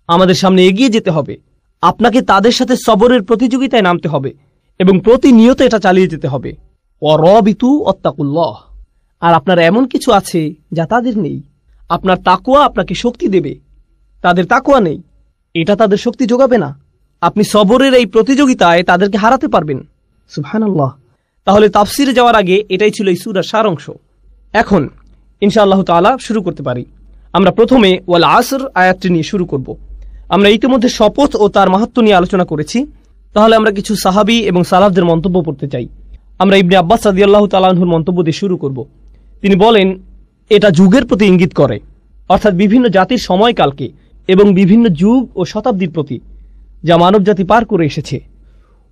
আমাদের সামনে এগিয়ে যেতে হবে। আপনাকে তাদের সাথে সবরের প্রতিযোগিতায় নামতে হবে এবং প্রতিনিয়ত এটা চালিয়ে যেতে হবে। ওয়ারাবিতু ওয়াত্তাকুল্লাহ। আর আপনার এমন কিছু আছে যা তাদের নেই। আপনার তাকওয়া আপনাকে শক্তি দেবে, তাদের তাকওয়া নেই, এটা তাদের শক্তি যোগাবে না। আপনি সবরের এই প্রতিযোগিতায় তাদেরকে হারাতে পারবেন। সুবহানাল্লাহ। তাহলে তাফসিরে যাওয়ার আগে এটাই ছিল এই সূরার সারাংশ। এখন ইনশাআল্লাহ তাআলা শুরু করতে পারি। আমরা প্রথমে ওয়াল আসর আয়াতটি নিয়ে শুরু করব। আমরা ইতিমধ্যে শপথ ও তার মাহাত্ম্য নিয়ে আলোচনা করেছি। তাহলে আমরা কিছু সাহাবী এবং সালাফদের মন্তব্য পড়তে চাই। আমরা ইবনে আব্বাস রাদিয়াল্লাহু তাআলা আনহুর মন্তব্য দিয়ে শুরু করব। তিনি বলেন, এটা যুগের প্রতি ইঙ্গিত করে, অর্থাৎ বিভিন্ন জাতির সময়কালকে এবং বিভিন্ন যুগ ও শতাব্দীর প্রতি, যা মানবজাতি পার করে এসেছে।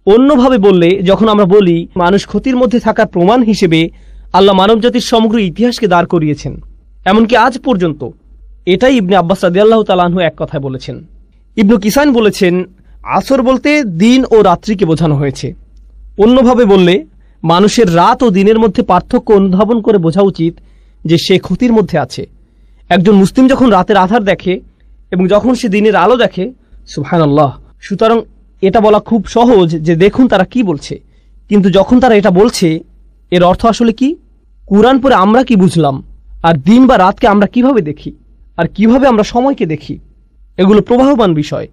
অন্যভাবে বললে, যখন আমরা বলি মানুষ ক্ষতির মধ্যে থাকার প্রমাণ হিসেবে আল্লাহ মানবজাতির সমগ্র ইতিহাসকে দাঁড় করিয়েছেন, এমনকি আজ পর্যন্ত, এটাই ইবনে আব্বাস রাদিয়াল্লাহু তাআলা আনহু এক কথায় বলেছেন। ইবনু কিসান বলেছেন, আসর বলতে দিন ও রাত্রিকে বোঝানো হয়েছে। অন্যভাবে বললে, মানুষের রাত ও দিনের মধ্যে পার্থক্য অনুধাবন করে বোঝা উচিত যে সে ক্ষতির মধ্যে আছে। একজন মুসলিম যখন রাতের আধার দেখে এবং যখন সে দিনের আলো দেখে, সুবহানাল্লাহ। সুতরাং এটা বলা খুব সহজ যে দেখুন তারা কি বলছে, কিন্তু যখন তারা এটা বলছে, এর অর্থ আসলে কি? কুরআন পড়ে আমরা কি বুঝলাম, আর দিন বা রাতকে আমরা কিভাবে দেখি, আর কিভাবে আমরা সময়কে দেখি, এগুলো প্রবাহমান বিষয়।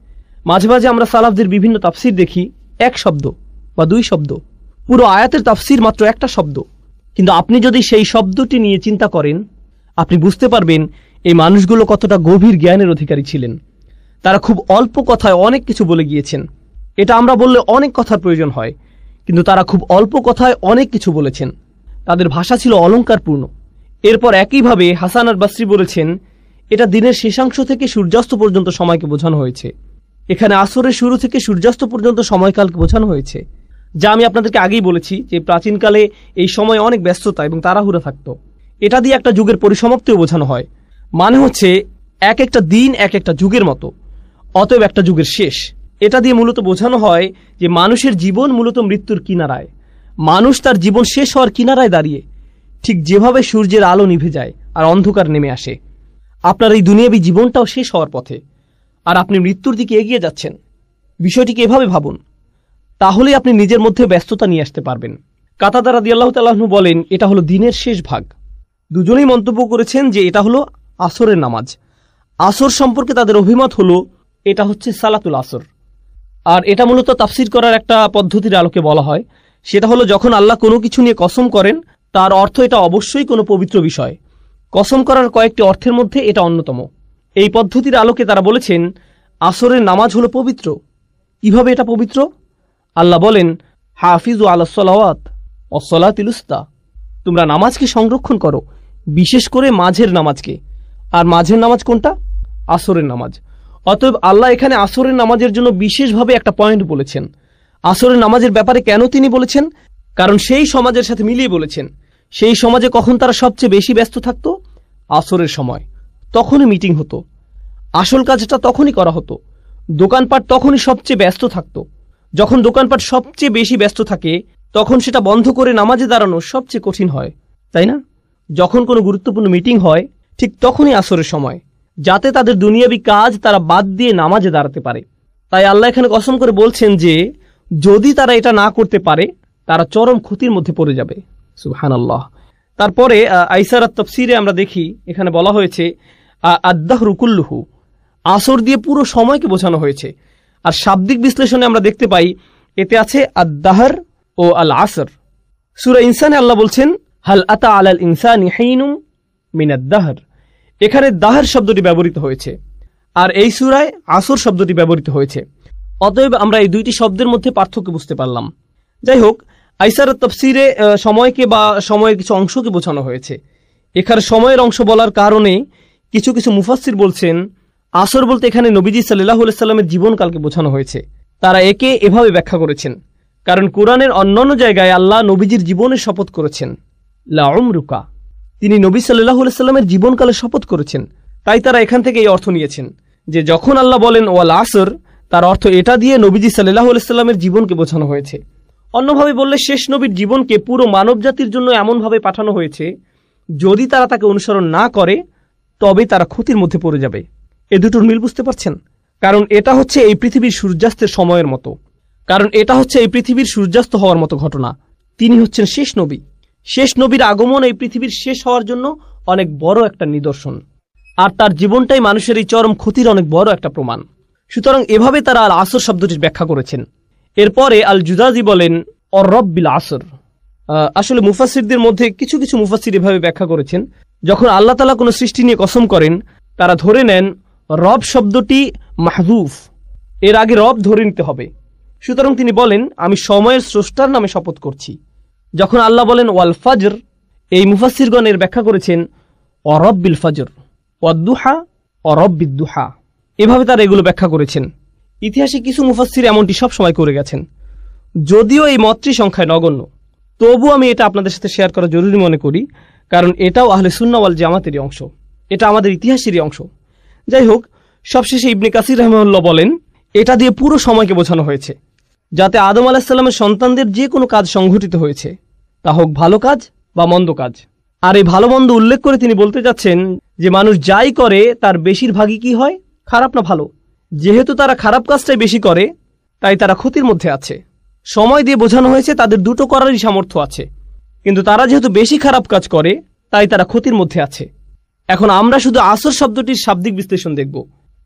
মাঝে মাঝে আমরা সালাফদের বিভিন্ন তাফসির দেখি, এক শব্দ বা দুই শব্দ, পুরো আয়াতের তাফসির মাত্র একটা শব্দ। কিন্তু আপনি যদি সেই শব্দটি নিয়ে চিন্তা করেন, আপনি বুঝতে পারবেন এই মানুষগুলো কতটা গভীর জ্ঞানের অধিকারী ছিলেন। তারা খুব অল্প কথায় অনেক কিছু বলে গিয়েছেন। এটা আমরা বললে অনেক কথার প্রয়োজন হয়, কিন্তু তারা খুব অল্প কথায় অনেক কিছু বলেছেন। তাদের ভাষা ছিল অলঙ্কারপূর্ণ। এরপর একইভাবে হাসান আল বাসরি বলেছেন, এটা দিনের শেষাংশ থেকে সূর্যাস্ত পর্যন্ত সময়কে বোঝানো হয়েছে। এখানে আসরের শুরু থেকে সূর্যাস্ত পর্যন্ত সময়কালকে বোঝানো হয়েছে, যা আমি আপনাদেরকে আগেই বলেছি যে প্রাচীনকালে এই সময় অনেক ব্যস্ততা এবং তাড়াহুড়া থাকত। এটা দিয়ে একটা যুগের পরিসমাপ্তিও বোঝানো হয়। মানে হচ্ছে এক একটা দিন এক একটা যুগের মতো, অতএব একটা যুগের শেষ। এটা দিয়ে মূলত বোঝানো হয় যে মানুষের জীবন মূলত মৃত্যুর কিনারায়। মানুষ তার জীবন শেষ হওয়ার কিনারায় দাঁড়িয়ে, ঠিক যেভাবে সূর্যের আলো নিভে যায় আর অন্ধকার নেমে আসে। আপনার এই দুনিয়াবী জীবনটাও শেষ হওয়ার পথে, আর আপনি মৃত্যুর দিকে এগিয়ে যাচ্ছেন। বিষয়টিকে এভাবে ভাবুন, তাহলেই আপনি নিজের মধ্যে ব্যস্ততা নিয়ে আসতে পারবেন। কাতাদা রাদিয়াল্লাহু তাআলা আনহু বলেন, এটা হলো দিনের শেষ ভাগ। দুজনেই মন্তব্য করেছেন যে এটা হলো আসরের নামাজ। আসর সম্পর্কে তাদের অভিমত হলো এটা হচ্ছে সালাতুল আসর। আর এটা মূলত তাফসির করার একটা পদ্ধতির আলোকে বলা হয়। সেটা হলো, যখন আল্লাহ কোনো কিছু নিয়ে কসম করেন, তার অর্থ এটা অবশ্যই কোনো পবিত্র বিষয়। কসম করার কয়েকটি অর্থের মধ্যে এটা অন্যতম। এই পদ্ধতির আলোকে তারা বলেছেন আসরের নামাজ হলো পবিত্র। কিভাবে এটা পবিত্র? আল্লাহ বলেন, হাফিজু আলাস সালাওয়াত ওয়াস সালাতিল উস্তা, তোমরা নামাজকে সংরক্ষণ করো, বিশেষ করে মাঝের নামাজকে। আর মাঝের নামাজ কোনটা? আসরের নামাজ। অতএব আল্লাহ এখানে আসরের নামাজের জন্য বিশেষভাবে একটা পয়েন্ট বলেছেন। আসরের নামাজের ব্যাপারে কেন তিনি বলেছেন? কারণ সেই সমাজের সাথে মিলিয়ে বলেছেন। সেই সমাজে কখন তারা সবচেয়ে বেশি ব্যস্ত থাকতো? আসরের সময়। তখনই মিটিং হতো, আসল কাজটা তখনই করা হতো। দোকানপাট তখনই সবচেয়ে ব্যস্ত থাকতো। যখন দোকানপাট সবচেয়ে বেশি ব্যস্ত থাকে, তখন সেটা বন্ধ করে নামাজে দাঁড়ানো সবচেয়ে কঠিন হয়, তাই না? যখন কোনো গুরুত্বপূর্ণ মিটিং হয়, ঠিক তখনই আসরের সময়, যাতে তাদের দুনিয়াবী কাজ তারা বাদ দিয়ে নামাজে দাঁড়াতে পারে। তাই আল্লাহ এখানে কসম করে বলছেন যে যদি তারা এটা না করতে পারে, তারা চরম ক্ষতির মধ্যে পড়ে যাবে। সুবহানাল্লাহ। তারপরে আইসারাত তাফসিরে আমরা দেখি, এখানে বলা হয়েছে আদ-দাহরু কুল্লুহু, আসর দিয়ে পুরো সময়কে বোঝানো হয়েছে। আর শাব্দিক বিশ্লেষণে আমরা দেখতে পাই এতে আছে আদ-দাহর ও আল আসর। সূরা ইনসানে আল্লাহ বলছেন, হাল আতা আলাল ইনসানি হিনুম মিনাদ দাহর। এখানে দাহর শব্দটি ব্যবহৃত হয়েছে, আর এই সূরায় আসর শব্দটি ব্যবহৃত হয়েছে। অতএব আমরা এই দুইটি শব্দের মধ্যে পার্থক্য বুঝতে পারলাম। যাই হোক, আইসারাত তাফসিরে সময়কে বা সময়ের কিছু অংশকে বোঝানো হয়েছে। এখানে সময়ের অংশ বলার কারণে কিছু কিছু মুফাসসির বলছেন, আসর বলতে এখানে নবীজি সাল্লাল্লাহু আলাইহি সাল্লামের জীবনকালকে বোঝানো হয়েছে। তারা একে এভাবে ব্যাখ্যা করেছেন, কারণ কোরআনের অন্যান্য জায়গায় আল্লাহ নবীজির জীবনের শপথ করেছেন, লা উমরুকা, তিনি নবী সাল্লাল্লাহু আলাইহি সাল্লামের জীবনকালে শপথ করেছেন। তাই তারা এখান থেকে এই অর্থ নিয়েছেন যে যখন আল্লাহ বলেন ওয়াল আসর, তার অর্থ এটা দিয়ে নবীজি সাল্লাল্লাহু আলাইহি সাল্লামের জীবনকে বোঝানো হয়েছে। অন্যভাবে বললে শেষ নবীর জীবনকে পুরো মানব জাতির জন্য এমনভাবে পাঠানো হয়েছে, যদি তারা তাকে অনুসরণ না করে তবে তারা ক্ষতির মধ্যে পড়ে যাবে। এ দুটোর মিল বুঝতে পারছেন? কারণ এটা হচ্ছে এই পৃথিবীর সূর্যাস্তের সময়ের মতো, সূর্যাস্ত হওয়ার মতো ঘটনা। তিনি হচ্ছেন শেষ নবী। শেষ নবীর আগমন এই পৃথিবীর শেষ হওয়ার জন্য অনেক বড় একটা নিদর্শন, আর তার জীবনটাই মানুষের এই চরম ক্ষতির অনেক বড় একটা প্রমাণ। সুতরাং এভাবে তারা আল আসর শব্দটির ব্যাখ্যা করেছেন। এরপরে আল জুজাজি বলেন অর রব্বিল আসর। আসলে মুফাসসিরদের মধ্যে কিছু কিছু মুফাসসির এভাবে ব্যাখ্যা করেছেন, যখন আল্লাহ তাআলা কোনো সৃষ্টি নিয়ে কসম করেন তারা ধরে নেন রব শব্দটি মাহযুফ, এর আগে রব ধরে নিতে হবে। সুতরাং তিনি বলেন আমি সময়ের স্রষ্টার নামে শপথ করছি। যখন আল্লাহ বলেন ওয়াল ফাজর, এই মুফাসসিরগণ এর ব্যাখ্যা করেছেন অরব্বিল ফাজর, ওয়াদ্দুহা অরব্বিদ দুহা, এভাবে তারা এগুলো ব্যাখ্যা করেছেন। ইতিহাসে কিছু মুফাসসির এমনটি সব সময় করে গেছেন, যদিও এই মতটি সংখ্যায় নগণ্য। তবু আমি এটা আপনাদের সাথে শেয়ার করা জরুরি মনে করি, কারণ এটাও আহলে সুন্নাহ ওয়াল জামাতেরই অংশ, এটা আমাদের ইতিহাসেরই অংশ। যাই হোক, সবশেষে ইবনে কাসির রাহিমাহুল্লাহ বলেন এটা দিয়ে পুরো সময়কে বোঝানো হয়েছে, যাতে আদম আলাইহিস সালামের সন্তানদের যে কোনো কাজ সংঘটিত হয়েছে, তা হোক ভালো কাজ বা মন্দ কাজ। আর এই ভালো মন্দ উল্লেখ করে তিনি বলতে যাচ্ছেন যে মানুষ যাই করে তার বেশিরভাগই কি হয়, খারাপ না ভালো। যেহেতু তারা খারাপ কাজটাই বেশি করে, তাই তারা ক্ষতির মধ্যে আছে। সময় দিয়ে বোঝানো হয়েছে তাদের দুটো করারই সামর্থ্য আছে, কিন্তু তারা যেহেতু বেশি খারাপ কাজ করে তাই তারা ক্ষতির মধ্যে আছে। এখন আমরা শুধু আসর শব্দটির শাব্দিক বিশ্লেষণ দেখব।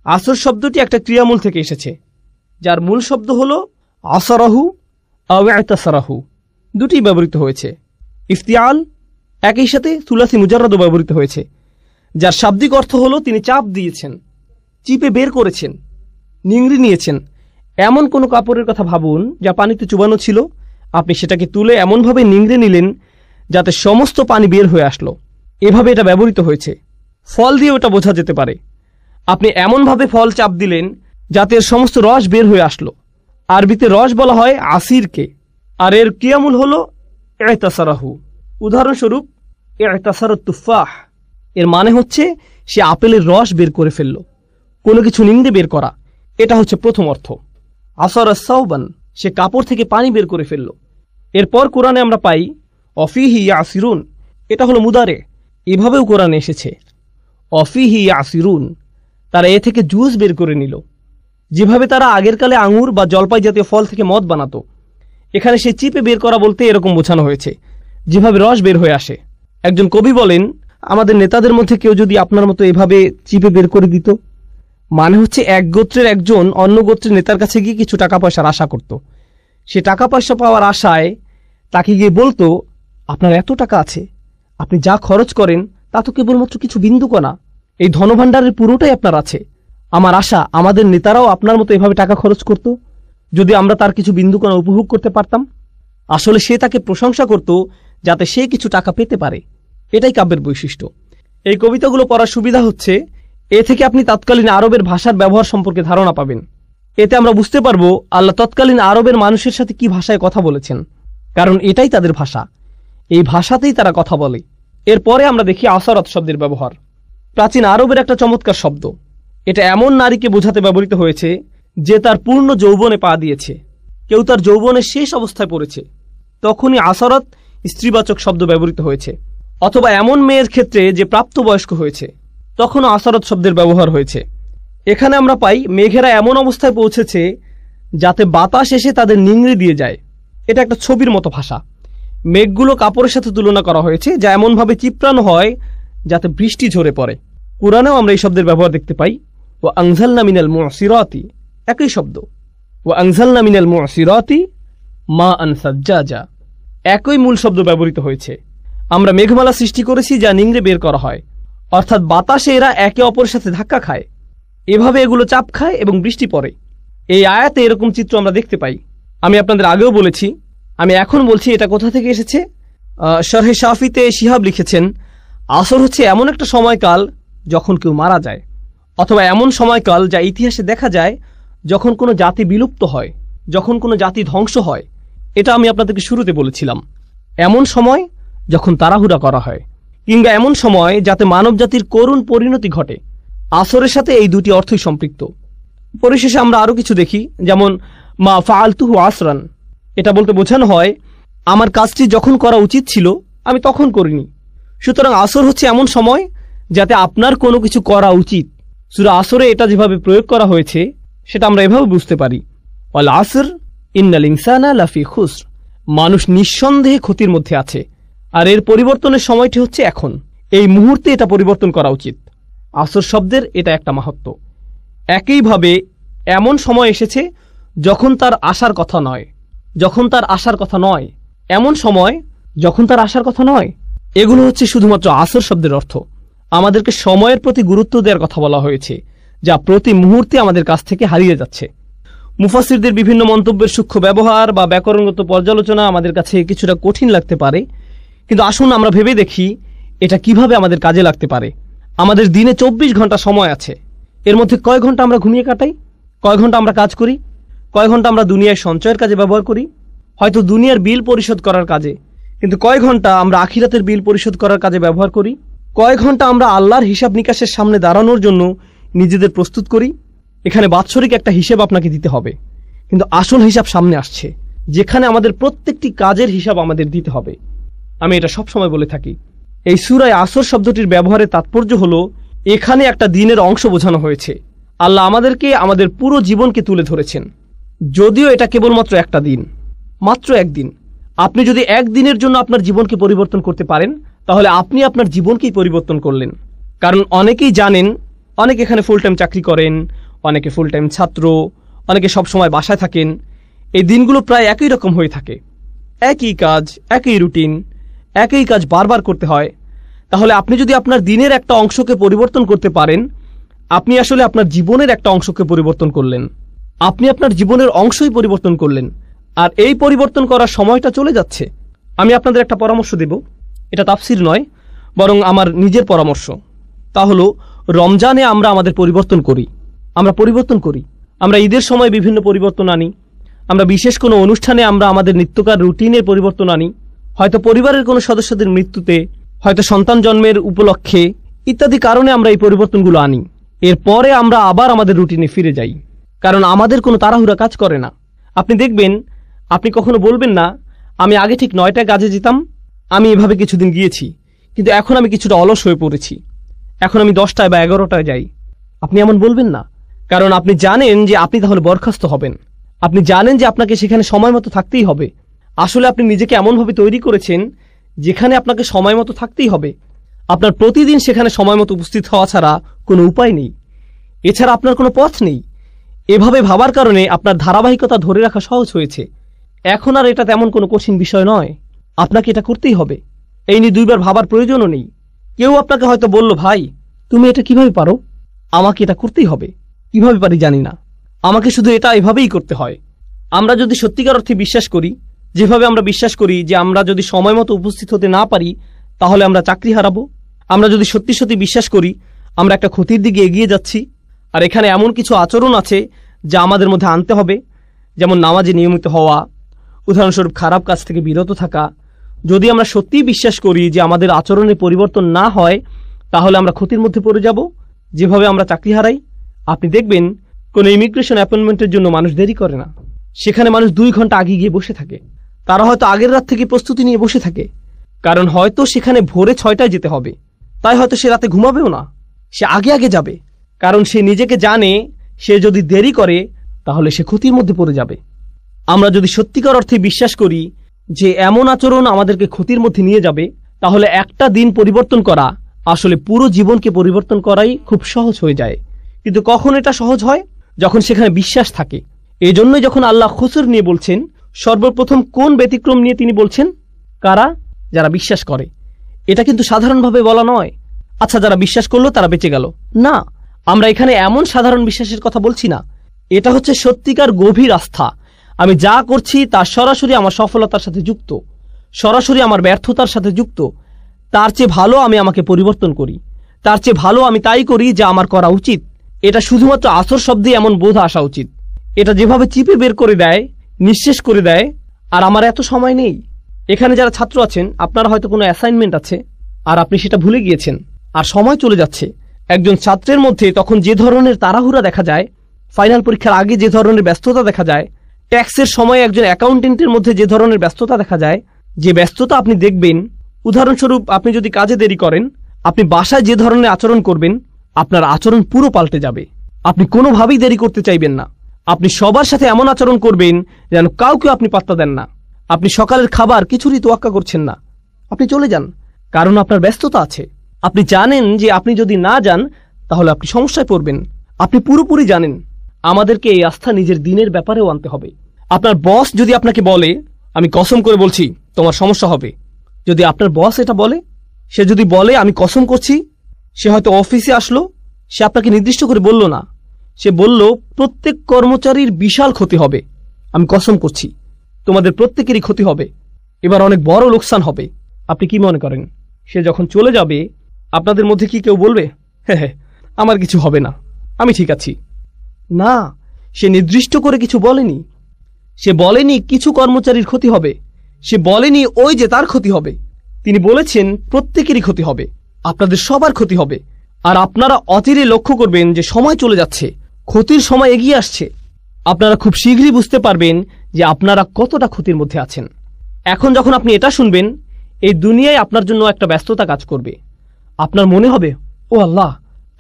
আসর শব্দটি একটা ক্রিয়ামূল থেকে এসেছে, যার মূল শব্দ হল আসরাহু আও ইতাসারাহু, দুটি ব্যবহৃত হয়েছে। ইফতিয়াল একই সাথে সুলাসি মুজাররাদও ব্যবহৃত হয়েছে, যার শাব্দিক অর্থ হলো তিনি চাপ দিয়েছেন, চিপে বের করেছেন, নিংড়ে নিয়েছেন। এমন কোনো কাপড়ের কথা ভাবুন যা পানিতে চুবানো ছিল, আপনি সেটাকে তুলে এমনভাবে নিংড়ে নিলেন যাতে সমস্ত পানি বের হয়ে আসলো। এভাবে এটা ব্যবহৃত হয়েছে। ফল দিয়ে ওটা বোঝা যেতে পারে, আপনি এমনভাবে ফল চাপ দিলেন যাতে এর সমস্ত রস বের হয়ে আসলো। আরবিতে রস বলা হয় আসিরকে, আর এর ক্রিয়ামূল হল ইতাসারাহু। উদাহরণস্বরূপ ইতাসারাত তুফাহ, এর মানে হচ্ছে সে আপেলের রস বের করে ফেলল, কোনো কিছু নিংড়ে বের করা। এটা হচ্ছে প্রথম অর্থ। আসরা সাওবান, সে কাপড় থেকে পানি বের করে ফেলল। এরপর কোরআনে আমরা পাই অফিহি ইয়াসিরুন, এটা হলো মুদারে, এভাবেও কোরআনে এসেছে অফিহি ইয়াসিরুন, তারা এ থেকে জুস বের করে নিল। যেভাবে তারা আগের কালে আঙুর বা জলপাই জাতীয় ফল থেকে মদ বানাতো, এখানে সে চিপে বের করা বলতে এরকম বোঝানো হয়েছে, যেভাবে রস বের হয়ে আসে। একজন কবি বলেন আমাদের নেতাদের মধ্যে কেউ যদি আপনার মতো এভাবে চিপে বের করে দিত, মানে হচ্ছে এক গোত্রের একজন অন্য গোত্রের নেতার কাছে গিয়ে কিছু টাকা পয়সার আশা করত। সে টাকা পয়সা পাওয়ার আশায় তাকে গিয়ে বলতো আপনার এত টাকা আছে, আপনি যা খরচ করেন তা তো কেবলমাত্র কিছু বিন্দুকণা, এই ধনভাণ্ডারের পুরোটাই আপনার আছে। আমার আশা আমাদের নেতারাও আপনার মতো এভাবে টাকা খরচ করত, যদি আমরা তার কিছু বিন্দুকণা উপভোগ করতে পারতাম। আসলে সে তাকে প্রশংসা করত যাতে সে কিছু টাকা পেতে পারে। এটাই কাব্যের বৈশিষ্ট্য। এই কবিতাগুলো পড়ার সুবিধা হচ্ছে এ থেকে আপনি তৎকালীন আরবের ভাষার ব্যবহার সম্পর্কে ধারণা পাবেন। এতে আমরা বুঝতে পারবো আল্লাহ তৎকালীন আরবের মানুষের সাথে কি ভাষায় কথা বলেছেন, কারণ এটাই তাদের ভাষা, এই ভাষাতেই তারা কথা বলে। এরপরে আমরা দেখি আসরাত শব্দের ব্যবহার। প্রাচীন আরবের একটা চমৎকার শব্দ। এটা এমন নারীকে বোঝাতে ব্যবহৃত হয়েছে যে তার পূর্ণ যৌবনে পা দিয়েছে, কেউ তার যৌবনের শেষ অবস্থায় পড়েছে, তখনই আসরাত স্ত্রীবাচক শব্দ ব্যবহৃত হয়েছে। অথবা এমন মেয়ের ক্ষেত্রে যে প্রাপ্তবয়স্ক হয়েছে, তখনও আসরাত শব্দের ব্যবহার হয়েছে। এখানে আমরা পাই মেঘেরা এমন অবস্থায় পৌঁছেছে যাতে বাতাস এসে তাদের নিংড়ে দিয়ে যায়। এটা একটা ছবির মতো ভাষা। মেঘগুলো কাপড়ের সাথে তুলনা করা হয়েছে, যা এমনভাবে চিপড়ানো হয় যাতে বৃষ্টি ঝরে পড়ে। কুরআনেও আমরা এই শব্দের ব্যবহার দেখতে পাই। ও আনজালনা মিনাল মুসিরাতি, একই শব্দ। ও আনজালনা মিনাল মুসিরাতি মা আন সাজ্জাজা, একই মূল শব্দ ব্যবহৃত হয়েছে। আমরা মেঘমালা সৃষ্টি করেছি যা নিংড়ে বের করা হয়, অর্থাৎ বাতাসে এরা একে অপরের সাথে ধাক্কা খায়, এভাবে এগুলো চাপ খায় এবং বৃষ্টি পড়ে। এই আয়াতে এরকম চিত্র আমরা দেখতে পাই। আমি আপনাদের আগেও বলেছি, আমি এখন বলছি এটা কোথা থেকে এসেছে। শরহে শাফিতে শিহাব লিখেছেন আসর হচ্ছে এমন একটা সময়কাল যখন কেউ মারা যায়, অথবা এমন সময়কাল যা ইতিহাসে দেখা যায় যখন কোনো জাতি বিলুপ্ত হয়, যখন কোনো জাতি ধ্বংস হয়। এটা আমি আপনাদেরকে শুরুতে বলেছিলাম। এমন সময় যখন তাড়াহুড়া করা হয়, কিংবা এমন সময় যাতে মানব জাতির করুণ পরিণতি ঘটে। আসরের সাথে এই দুটি অর্থই সম্পৃক্ত। পরিশেষে আমরা আরও কিছু দেখি, যেমন মা ফাআলতুহু আসরান। এটা বলতে বোঝানো হয় আমার কাজটি যখন করা উচিত ছিল আমি তখন করিনি। সুতরাং আসর হচ্ছে এমন সময় যাতে আপনার কোনো কিছু করা উচিত। সূরা আসরে এটা যেভাবে প্রয়োগ করা হয়েছে সেটা আমরা এভাবে বুঝতে পারি, ওয়াল আসর ইন্নাল ইনসানা লাফি খুসর। মানুষ নিঃসন্দেহে ক্ষতির মধ্যে আছে, আর এর পরিবর্তনের সময়টি হচ্ছে এখন, এই মুহূর্তে এটা পরিবর্তন করা উচিত। আসর শব্দের এটা একটা মাহাত্ম্য। একইভাবে এমন সময় এসেছে যখন তার আসার কথা নয়, যখন তার আসার কথা নয়, এমন সময় যখন তার আসার কথা নয়। এগুলো হচ্ছে শুধুমাত্র আসর শব্দের অর্থ। আমাদেরকে সময়ের প্রতি গুরুত্ব দেওয়ার কথা বলা হয়েছে, যা প্রতি মুহূর্তে আমাদের কাছ থেকে হারিয়ে যাচ্ছে। মুফাসসিরদের বিভিন্ন মন্তব্যের সূক্ষ্ম ব্যবহার বা ব্যাকরণগত পর্যালোচনা আমাদের কাছে কিছুটা কঠিন লাগতে পারে, কিন্তু আসুন আমরা ভেবে দেখি এটা কিভাবে আমাদের কাজে লাগতে পারে। আমাদের দিনে 24 ঘন্টা সময় আছে। এর মধ্যে কয় ঘন্টা আমরা ঘুমিয়ে কাটাই, কয় ঘন্টা আমরা কাজ করি, কয় ঘন্টা আমরা দুনিয়ায় সঞ্চয়ের কাজে ব্যবহার করি, হয়তো দুনিয়ার বিল পরিশোধ করার কাজে, কিন্তু কয় ঘন্টা আমরা আখিরাতের বিল পরিশোধ করার কাজে ব্যবহার করি, কয় ঘন্টা আমরা আল্লাহর হিসাব নিকাশের সামনে দাঁড়ানোর জন্য নিজেদের প্রস্তুত করি। এখানে বাৎসরিক একটা হিসেব আপনাকে দিতে হবে, কিন্তু আসল হিসাব সামনে আসছে, যেখানে আমাদের প্রত্যেকটি কাজের হিসাব আমাদের দিতে হবে। আমি এটা সবসময় বলে থাকি, এই সূরায় আসর শব্দটির ব্যবহারের তাৎপর্য হলো এখানে একটা দিনের অংশ বোঝানো হয়েছে। আল্লাহ আমাদেরকে আমাদের পুরো জীবনকে তুলে ধরেছেন, যদিও এটা কেবলমাত্র একটা দিন, মাত্র একদিন। আপনি যদি একদিনের জন্য আপনার জীবনকে পরিবর্তন করতে পারেন, তাহলে আপনি আপনার জীবনকেই পরিবর্তন করলেন। কারণ অনেকেই জানেন, অনেকে এখানে ফুল টাইম চাকরি করেন, অনেকে ফুল টাইম ছাত্র, অনেকে সবসময় বাসায় থাকেন। এই দিনগুলো প্রায় একই রকম হয়ে থাকে, একই কাজ, একই রুটিন, একই কাজ বারবার করতে হয়। তাহলে আপনি যদি আপনার দিনের একটা অংশকে পরিবর্তন করতে পারেন, আপনি আসলে আপনার জীবনের একটা অংশকে পরিবর্তন করলেন। আপনি আপনার জীবনের অংশই পরিবর্তন করলেন, আর এই পরিবর্তন করার সময়টা চলে যাচ্ছে। আমি আপনাদের একটা পরামর্শ দেব, এটা তাফসির নয়, বরং আমার নিজের পরামর্শ। তা হলো, রমজানে আমরা আমাদের পরিবর্তন করি, আমরা পরিবর্তন করি। আমরা ঈদের সময় বিভিন্ন পরিবর্তন আনি, আমরা বিশেষ কোনো অনুষ্ঠানে আমরা আমাদের নিত্যকার রুটিনের পরিবর্তন আনি, হয়তো পরিবারের কোনো সদস্যদের মৃত্যুতে, হয়তো সন্তান জন্মের উপলক্ষে, ইত্যাদি কারণে আমরা এই পরিবর্তনগুলো আনি। এরপরে আমরা আবার আমাদের রুটিনে ফিরে যাই, কারণ আমাদের কোনো তাড়াহুড়া কাজ করে না। আপনি দেখবেন, আপনি কখনো বলবেন না আমি আগে ঠিক 9টায় কাজে যেতাম, আমি এভাবে কিছুদিন গিয়েছি, কিন্তু এখন আমি কিছুটা অলস হয়ে পড়েছি, এখন আমি 10টায় বা 11টায় যাই। আপনি এমন বলবেন না, কারণ আপনি জানেন যে আপনি তাহলে বরখাস্ত হবেন। আপনি জানেন যে আপনাকে সেখানে সময় মতো থাকতেই হবে। আসলে আপনি নিজেকে এমনভাবে তৈরি করেছেন যেখানে আপনাকে সময় মতো থাকতেই হবে। আপনার প্রতিদিন সেখানে সময় মতো উপস্থিত হওয়া ছাড়া কোনো উপায় নেই, এছাড়া আপনার কোনো পথ নেই। এভাবে ভাবার কারণে আপনার ধারাবাহিকতা ধরে রাখা সহজ হয়েছে। এখন আর এটা তেমন কোনো কঠিন বিষয় নয়, আপনাকে এটা করতেই হবে। এই নিয়ে দুইবার ভাবার প্রয়োজনও নেই। কেউ আপনাকে হয়তো বলল, ভাই তুমি এটা কিভাবে পারো? আমাকে এটা করতেই হবে। কিভাবে পারি জানি না, আমাকে শুধু এটা এভাবেই করতে হয়। আমরা যদি সত্যিকার অর্থে বিশ্বাস করি, যেভাবে আমরা বিশ্বাস করি যে আমরা যদি সময় মতো উপস্থিত হতে না পারি তাহলে আমরা চাকরি হারাবো, আমরা যদি সত্যি সত্যি বিশ্বাস করি আমরা একটা ক্ষতির দিকে এগিয়ে যাচ্ছি, আর এখানে এমন কিছু আচরণ আছে যা আমাদের মধ্যে আনতে হবে, যেমন নামাজে নিয়মিত হওয়া, উদাহরণস্বরূপ খারাপ কাজ থেকে বিরত থাকা। যদি আমরা সত্যিই বিশ্বাস করি যে আমাদের আচরণে পরিবর্তন না হয় তাহলে আমরা ক্ষতির মধ্যে পড়ে যাব, যেভাবে আমরা চাকরি হারাই। আপনি দেখবেন কোনো ইমিগ্রেশন অ্যাপয়েন্টমেন্টের জন্য মানুষ দেরি করে না, সেখানে মানুষ 2 ঘন্টা আগে গিয়ে বসে থাকে। তারা হয়তো আগের রাত থেকে প্রস্তুতি নিয়ে বসে থাকে, কারণ হয়তো সেখানে ভোরে 6টায় যেতে হবে, তাই হয়তো সে রাতে ঘুমাবেও না, সে আগে আগে যাবে, কারণ সে নিজেকে জানে সে যদি দেরি করে তাহলে সে ক্ষতির মধ্যে পড়ে যাবে। আমরা যদি সত্যিকার অর্থে বিশ্বাস করি যে এমন আচরণ আমাদেরকে ক্ষতির মধ্যে নিয়ে যাবে, তাহলে একটা দিন পরিবর্তন করা আসলে পুরো জীবনকে পরিবর্তন করাই খুব সহজ হয়ে যায়। কিন্তু কখন এটা সহজ হয়? যখন সেখানে বিশ্বাস থাকে। এই জন্যই যখন আল্লাহ খুসর নিয়ে বলছেন, সর্বপ্রথম কোন ব্যতিক্রম নিয়ে তিনি বলছেন? কারা? যারা বিশ্বাস করে। এটা কিন্তু সাধারণভাবে বলা নয়, আচ্ছা যারা বিশ্বাস করলো তারা বেঁচে গেল, না। আমরা এখানে এমন সাধারণ বিশ্বাসের কথা বলছি না, এটা হচ্ছে সত্যিকার গভীর আস্থা। আমি যা করছি তা সরাসরি আমার সফলতার সাথে যুক্ত, সরাসরি আমার ব্যর্থতার সাথে যুক্ত। তার চেয়ে ভালো আমি আমাকে পরিবর্তন করি, তার চেয়ে ভালো আমি তাই করি যা আমার করা উচিত। এটা শুধুমাত্র আসর শব্দে এমন বোধ আসা উচিত। এটা যেভাবে চিপে বের করে দেয়, নিঃশেষ করে দেয়, আর আমার এত সময় নেই। এখানে যারা ছাত্র আছেন, আপনারা হয়তো কোনো অ্যাসাইনমেন্ট আছে আর আপনি সেটা ভুলে গিয়েছেন, আর সময় চলে যাচ্ছে। একজন ছাত্রের মধ্যে তখন যে ধরনের তাড়াহুড়া দেখা যায়, ফাইনাল পরীক্ষার আগে যে ধরনের ব্যস্ততা দেখা যায়, ট্যাক্সের সময় একজন অ্যাকাউন্টেন্টের মধ্যে যে ধরনের ব্যস্ততা দেখা যায়, যে ব্যস্ততা আপনি দেখবেন, উদাহরণস্বরূপ আপনি যদি কাজে দেরি করেন, আপনি বাসায় যে ধরনের আচরণ করবেন, আপনার আচরণ পুরো পাল্টে যাবে। আপনি কোনোভাবেই দেরি করতে চাইবেন না। আপনি সবার সাথে এমন আচরণ করবেন যেন কাউকে আপনি পাত্তা দেন না। আপনি সকালের খাবার কিছুরই তোয়াক্কা করছেন না, আপনি চলে যান, কারণ আপনার ব্যস্ততা আছে। আপনি জানেন যে আপনি যদি না যান তাহলে আপনি সমস্যায় পড়বেন। আপনি পুরোপুরি জানেন আমাদেরকে এই আস্থা নিজের দিনের ব্যাপারেও আনতে হবে। আপনার বস যদি আপনাকে বলে, আমি কসম করে বলছি তোমার সমস্যা হবে, যদি আপনার বস এটা বলে, সে যদি বলে আমি কসম করছি, সে হয়তো অফিসে আসলো, সে আপনাকে নির্দিষ্ট করে বলল না, সে বলল প্রত্যেক কর্মচারীর বিশাল ক্ষতি হবে, আমি কসম করছি তোমাদের প্রত্যেকেরই ক্ষতি হবে, এবার অনেক বড় লোকসান হবে। আপনি কি মনে করেন সে যখন চলে যাবে আপনাদের মধ্যে কি কেউ বলবে হ্যাঁ আমার কিছু হবে না, আমি ঠিক আছি? না, সে নির্দিষ্ট করে কিছু বলেনি। সে বলেনি কিছু কর্মচারীর ক্ষতি হবে, সে বলেনি ওই যে তার ক্ষতি হবে। তিনি বলেছেন প্রত্যেকেরই ক্ষতি হবে, আপনাদের সবার ক্ষতি হবে। আর আপনারা অচিরে লক্ষ্য করবেন যে সময় চলে যাচ্ছে, ক্ষতির সময় এগিয়ে আসছে। আপনারা খুব শীঘ্রই বুঝতে পারবেন যে আপনারা কতটা ক্ষতির মধ্যে আছেন। এখন যখন আপনি এটা শুনবেন, এই দুনিয়ায় আপনার জন্য একটা ব্যস্ততা কাজ করবে। আপনার মনে হবে, ও আল্লাহ,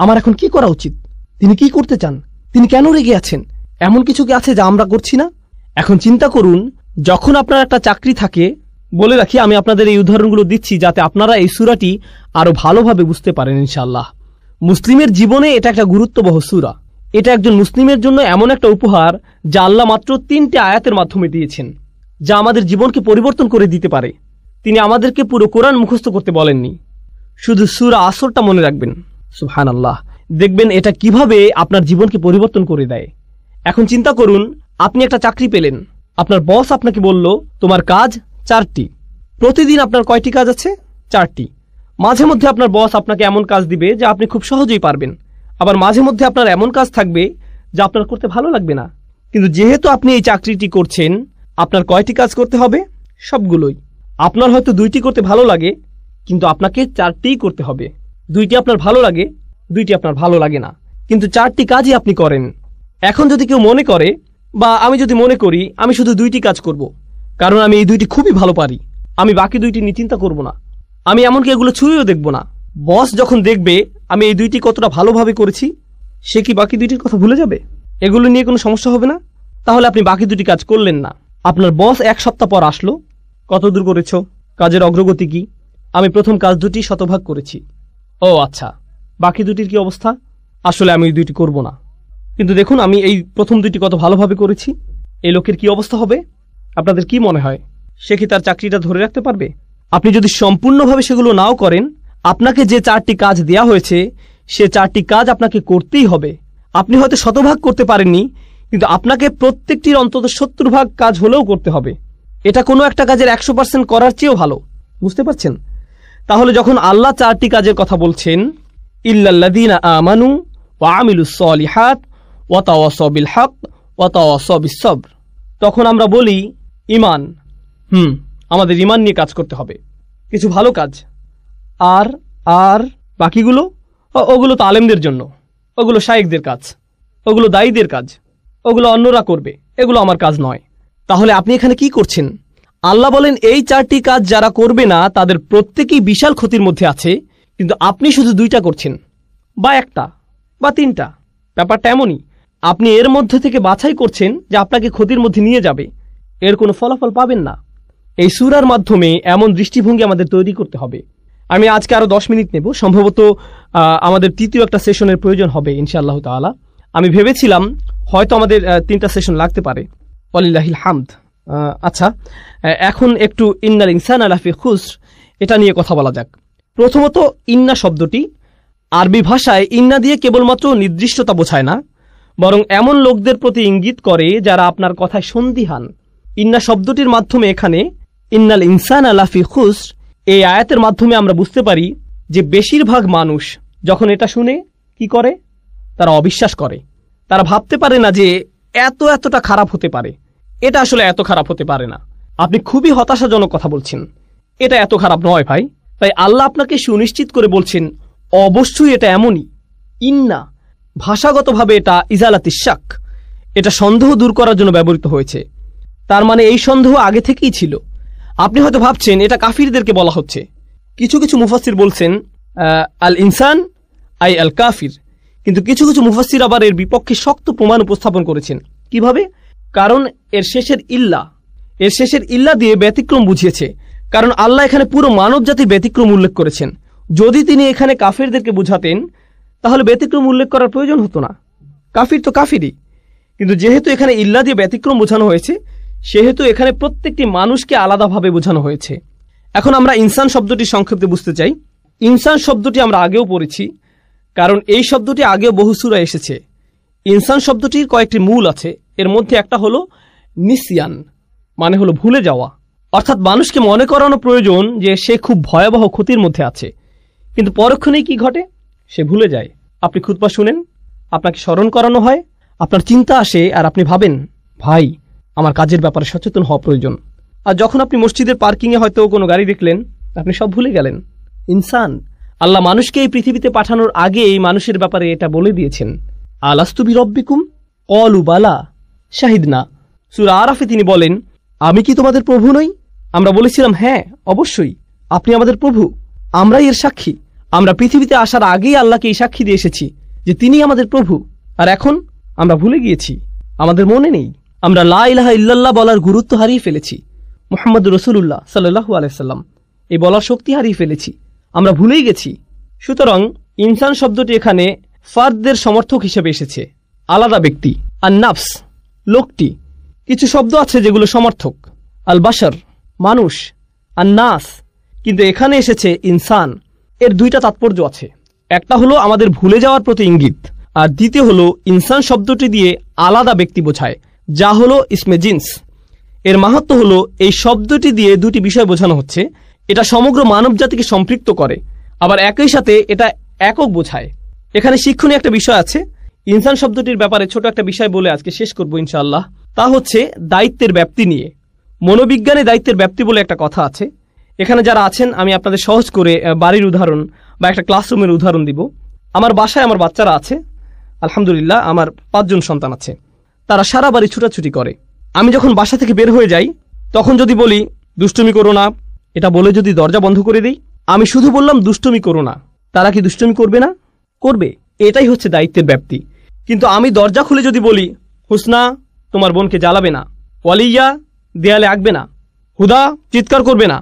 আমার এখন কি করা উচিত? তিনি কি করতে চান? তিনি কেন রেগে আছেন? এমন কিছু কি আছে যা আমরা করছি না? এখন চিন্তা করুন, যখন আপনার একটা চাকরি থাকে, বলে রাখি আমি আপনাদের এই উদাহরণগুলো দিচ্ছি যাতে আপনারা এই সূরাটি আরো ভালোভাবে বুঝতে পারেন ইনশাআল্লাহ। মুসলিমের জীবনে এটা একটা গুরুত্ববহ সূরা। এটা একজন মুসলিমের জন্য এমন একটা উপহার যা আল্লাহ মাত্র 3টে আয়াতের মাধ্যমে দিয়েছেন, যা আমাদের জীবনকে পরিবর্তন করে দিতে পারে। তিনি আমাদেরকে পুরো কোরআন মুখস্থ করতে বলেননি, শুধু সূরা আসরটা মনে রাখবেন। সুবহানাল্লাহ, দেখবেন এটা কিভাবে আপনার জীবনকে পরিবর্তন করে দেয়। এখন চিন্তা করুন, আপনি একটা চাকরি পেলেন, আপনার বস আপনাকে বলল তোমার কাজ 4টি। প্রতিদিন আপনার কয়টি কাজ আছে? 4টি। মাঝে মধ্যে আপনার বস আপনাকে এমন কাজ দিবে যা আপনি খুব সহজেই পারবেন, আবার মাঝে মধ্যে আপনার এমন কাজ থাকবে যা আপনার করতে ভালো লাগবে না। কিন্তু যেহেতু আপনি এই চাকরিটি করছেন, আপনার কয়টি কাজ করতে হবে? সবগুলোই। আপনার হয়তো 2টি করতে ভালো লাগে, কিন্তু আপনাকে 4টিই করতে হবে। 2টি আপনার ভালো লাগে, 2টি আপনার ভালো লাগে না, কিন্তু 4টি কাজই আপনি করেন। এখন যদি কেউ মনে করে, বা আমি যদি মনে করি আমি শুধু 2টি কাজ করব, কারণ আমি এই 2টি খুবই ভালো পারি, আমি বাকি 2টি নিয়ে চিন্তা করব না, আমি এমনকি এগুলো ছুঁয়েও দেখব না। বস যখন দেখবে আমি এই 2টি কতটা ভালোভাবে করেছি, সে কি বাকি 2টির কথা ভুলে যাবে? এগুলো নিয়ে কোনো সমস্যা হবে না? তাহলে আপনি বাকি 2টি কাজ করলেন না। আপনার বস 1 সপ্তাহ পর আসলো, কত দূর করেছ? কাজের অগ্রগতি কি? আমি প্রথম কাজ 2টি শতভাগ করেছি। ও আচ্ছা, বাকি 2টির কি অবস্থা? আসলে আমি ওই 2টি করব না, কিন্তু দেখুন আমি এই প্রথম 2টি কত ভালোভাবে করেছি। এই লোকের কি অবস্থা হবে? আপনাদের কি মনে হয়, সে কি তার চাকরিটা ধরে রাখতে পারবে? আপনি যদি সম্পূর্ণভাবে সেগুলো নাও করেন, আপনাকে যে 4টি কাজ দেয়া হয়েছে সে 4টি কাজ আপনাকে করতেই হবে। আপনি হয়তো শতভাগ করতে পারেননি, কিন্তু আপনাকে প্রত্যেকটির অন্তত 70 ভাগ কাজ হলেও করতে হবে। এটা কোনো একটা কাজের 100% করার চেয়েও ভালো। বুঝতে পারছেন? তাহলে যখন আল্লাহ 4টি কাজের কথা বলছেন, ইল্লাল্লাযীনা আমানু ওয়া আমিলুস সলিহাত ওয়া তাওয়াসাউ বিল হক ওয়া তাওয়াসাউ বিস সবর, তখন আমরা বলি ঈমান। আমাদের ঈমান নিয়ে কাজ করতে হবে, কিছু ভালো কাজ। আর আর বাকিগুলো, ওগুলো তো আলেমদের জন্য, ওগুলো শায়েখদের কাজ, ওগুলো দায়ীদের কাজ, ওগুলো অন্যরা করবে, এগুলো আমার কাজ নয়। তাহলে আপনি এখানে কি করছেন? আল্লাহ বলেন এই 4টি কাজ যারা করবে না তাদের প্রত্যেকেই বিশাল ক্ষতির মধ্যে আছে, কিন্তু আপনি শুধু 2টা করছেন, বা 1টা বা 3টা। ব্যাপারটা এমনই, আপনি এর মধ্যে থেকে বাছাই করছেন যে আপনাকে ক্ষতির মধ্যে নিয়ে যাবে, এর কোনো ফলাফল পাবেন না। এই সূরার মাধ্যমে এমন দৃষ্টিভঙ্গি আমাদের তৈরি করতে হবে। আমি আজকে আরো 10 মিনিট নেব, সম্ভবত আমাদের তৃতীয় একটা সেশনের প্রয়োজন হবে ইনশাআল্লাহ তাআলা। আমি ভেবেছিলাম হয়তো আমাদের 3টা সেশন লাগতে পারে, ওয়ালিল্লাহিল হামদ। আচ্ছা, এখন একটু ইন্নাল ইনসানা লাফি খুসর এটা নিয়ে কথা বলা যাক। প্রথমত, ইন্না শব্দটি আরবি ভাষায় ইন্না দিয়ে কেবলমাত্র নির্দিষ্টতা বোঝায় না, বরং এমন লোকদের প্রতি ইঙ্গিত করে যারা আপনার কথায় সন্দিহান। ইন্না শব্দটির মাধ্যমে এখানে ইন্নাল ইনসানা লাফি খুসর এই আয়াতের মাধ্যমে আমরা বুঝতে পারি যে বেশিরভাগ মানুষ যখন এটা শুনে কি করে? তারা অবিশ্বাস করে। তারা ভাবতে পারে না যে এতটা খারাপ হতে পারে। এটা আসলে এত খারাপ হতে পারে না। আপনি খুবই হতাশাজনক কথা বলছেন। এটা এত খারাপ নয় ভাই। তাই আল্লাহ আপনাকে সুনিশ্চিত করে বলছেন অবশ্যই এটা এমনই। ইন্না ভাষাগতভাবে এটা ইজালাতিশ শাক, এটা সন্দেহ দূর করার জন্য ব্যবহৃত হয়েছে। তার মানে এই সন্দেহ আগে থেকেই ছিল। আপনি হয়তো ভাবছেন এটা কাফিরদেরকে বলা হচ্ছে। কিছু কিছু মুফাসসির বলছেন আল ইনসান আই আল কাফির, কিন্তু কিছু কিছু মুফাসসির আবার এর বিপক্ষে শক্ত প্রমাণ উপস্থাপন করেছেন। কিভাবে? কারণ এর শেষের ইল্লা দিয়ে ব্যতিক্রম বুঝিয়েছে। কারণ আল্লাহ এখানে পুরো মানব জাতির ব্যতিক্রম উল্লেখ করেছেন। যদি তিনি এখানে কাফিরদেরকে বুঝাতেন তাহলে ব্যতিক্রম উল্লেখ করার প্রয়োজন হতো না। কাফির তো কাফিরই, কিন্তু যেহেতু এখানে ইল্লা দিয়ে ব্যতিক্রম বোঝানো হয়েছে সেহেতু এখানে প্রত্যেকটি মানুষকে আলাদাভাবে বোঝানো হয়েছে। এখন আমরা ইনসান শব্দটি সংক্ষেপে বুঝতে চাই। ইনসান শব্দটি আমরা আগেও পড়েছি, কারণ এই শব্দটি আগেও বহু সূরায় এসেছে। ইনসান শব্দটির কয়েকটি মূল আছে। এর মধ্যে একটা হলো নিসিয়ান, মানে হলো ভুলে যাওয়া। অর্থাৎ মানুষকে মনে করানো প্রয়োজন যে সে খুব ভয়াবহ ক্ষতির মধ্যে আছে, কিন্তু পরক্ষণেই কি ঘটে? সে ভুলে যায়। আপনি খুতবা শুনেন, আপনাকে স্মরণ করানো হয়, আপনার চিন্তা আসে আর আপনি ভাবেন ভাই আমার কাজের ব্যাপারে সচেতন হওয়া প্রয়োজন। আর যখন আপনি মসজিদের পার্কিংয়ে হয়তো কোনো গাড়ি দেখলেন, আপনি সব ভুলে গেলেন। ইনসান, আল্লাহ মানুষকে এই পৃথিবীতে পাঠানোর আগে এই মানুষের ব্যাপারে এটা বলে দিয়েছেন। আলাস্তু বিরব্বিকুম ক্বালু বালা শাহিদনা। সূরা আরাফে তিনি বলেন, আমি কি তোমাদের প্রভু নই? আমরা বলেছিলাম হ্যাঁ অবশ্যই আপনি আমাদের প্রভু, আমরাই এর সাক্ষী। আমরা পৃথিবীতে আসার আগেই আল্লাহকে এই সাক্ষী দিয়ে এসেছি যে তিনি আমাদের প্রভু। আর এখন আমরা ভুলে গিয়েছি, আমাদের মনে নেই। আমরা লা ইলাহা ইল্লাল্লাহ বলার গুরুত্ব হারিয়ে ফেলেছি। মুহাম্মদুর রাসূলুল্লাহ সাল্লাল্লাহু আলাইহি সাল্লাম এই বলার শক্তি হারিয়ে ফেলেছি, আমরা ভুলেই গেছি। সুতরাং ইনসান শব্দটি এখানে ফারদের সমর্থক হিসেবে এসেছে, আলাদা ব্যক্তি। আর নাফস লোকটি, কিছু শব্দ আছে যেগুলো সমর্থক। আল বাশার মানুষ, আর নাস, কিন্তু এখানে এসেছে ইনসান। এর দুইটা তাৎপর্য আছে। একটা হলো আমাদের ভুলে যাওয়ার প্রতি ইঙ্গিত, আর দ্বিতীয় হলো ইনসান শব্দটি দিয়ে আলাদা ব্যক্তি বোঝায়, যা হলো ইসমে জিন্স। এর মাহাত্ম্য হলো এই শব্দটি দিয়ে দুটি বিষয় বোঝানো হচ্ছে। এটা সমগ্র মানব জাতিকে সম্পৃক্ত করে, আবার একই সাথে এটা একক বোঝায়। এখানে শিক্ষণীয় একটা বিষয় আছে। ইনসান শব্দটির ব্যাপারে ছোট একটা বিষয় বলে আজকে শেষ করবো ইনশাআল্লাহ। তা হচ্ছে দায়িত্বের ব্যাপ্তি নিয়ে। মনোবিজ্ঞানে দায়িত্বের ব্যাপ্তি বলে একটা কথা আছে। এখানে যারা আছেন আমি আপনাদের সহজ করে বাড়ির উদাহরণ বা একটা ক্লাসরুমের উদাহরণ দিব। আমার বাসায় আমার বাচ্চারা আছে, আলহামদুলিল্লাহ আমার 5 জন সন্তান আছে। তারা সারা বাড়ি ছুটাছুটি করে। আমি যখন বাসা থেকে বের হয়ে যাই তখন যদি বলি দুষ্টুমি করো না, এটা বলে যদি দরজা বন্ধ করে দিই, আমি শুধু বললাম দুষ্টুমি করো না, তারা কি দুষ্টুমি করবে না? করবে। এটাই হচ্ছে দায়িত্বের ব্যাপ্তি। কিন্তু আমি দরজা খুলে যদি বলি হুসনা তোমার বোনকে জ্বালাবে না, ওয়ালিয়া দেয়ালে আঁকবে না, হুদা চিৎকার করবে না,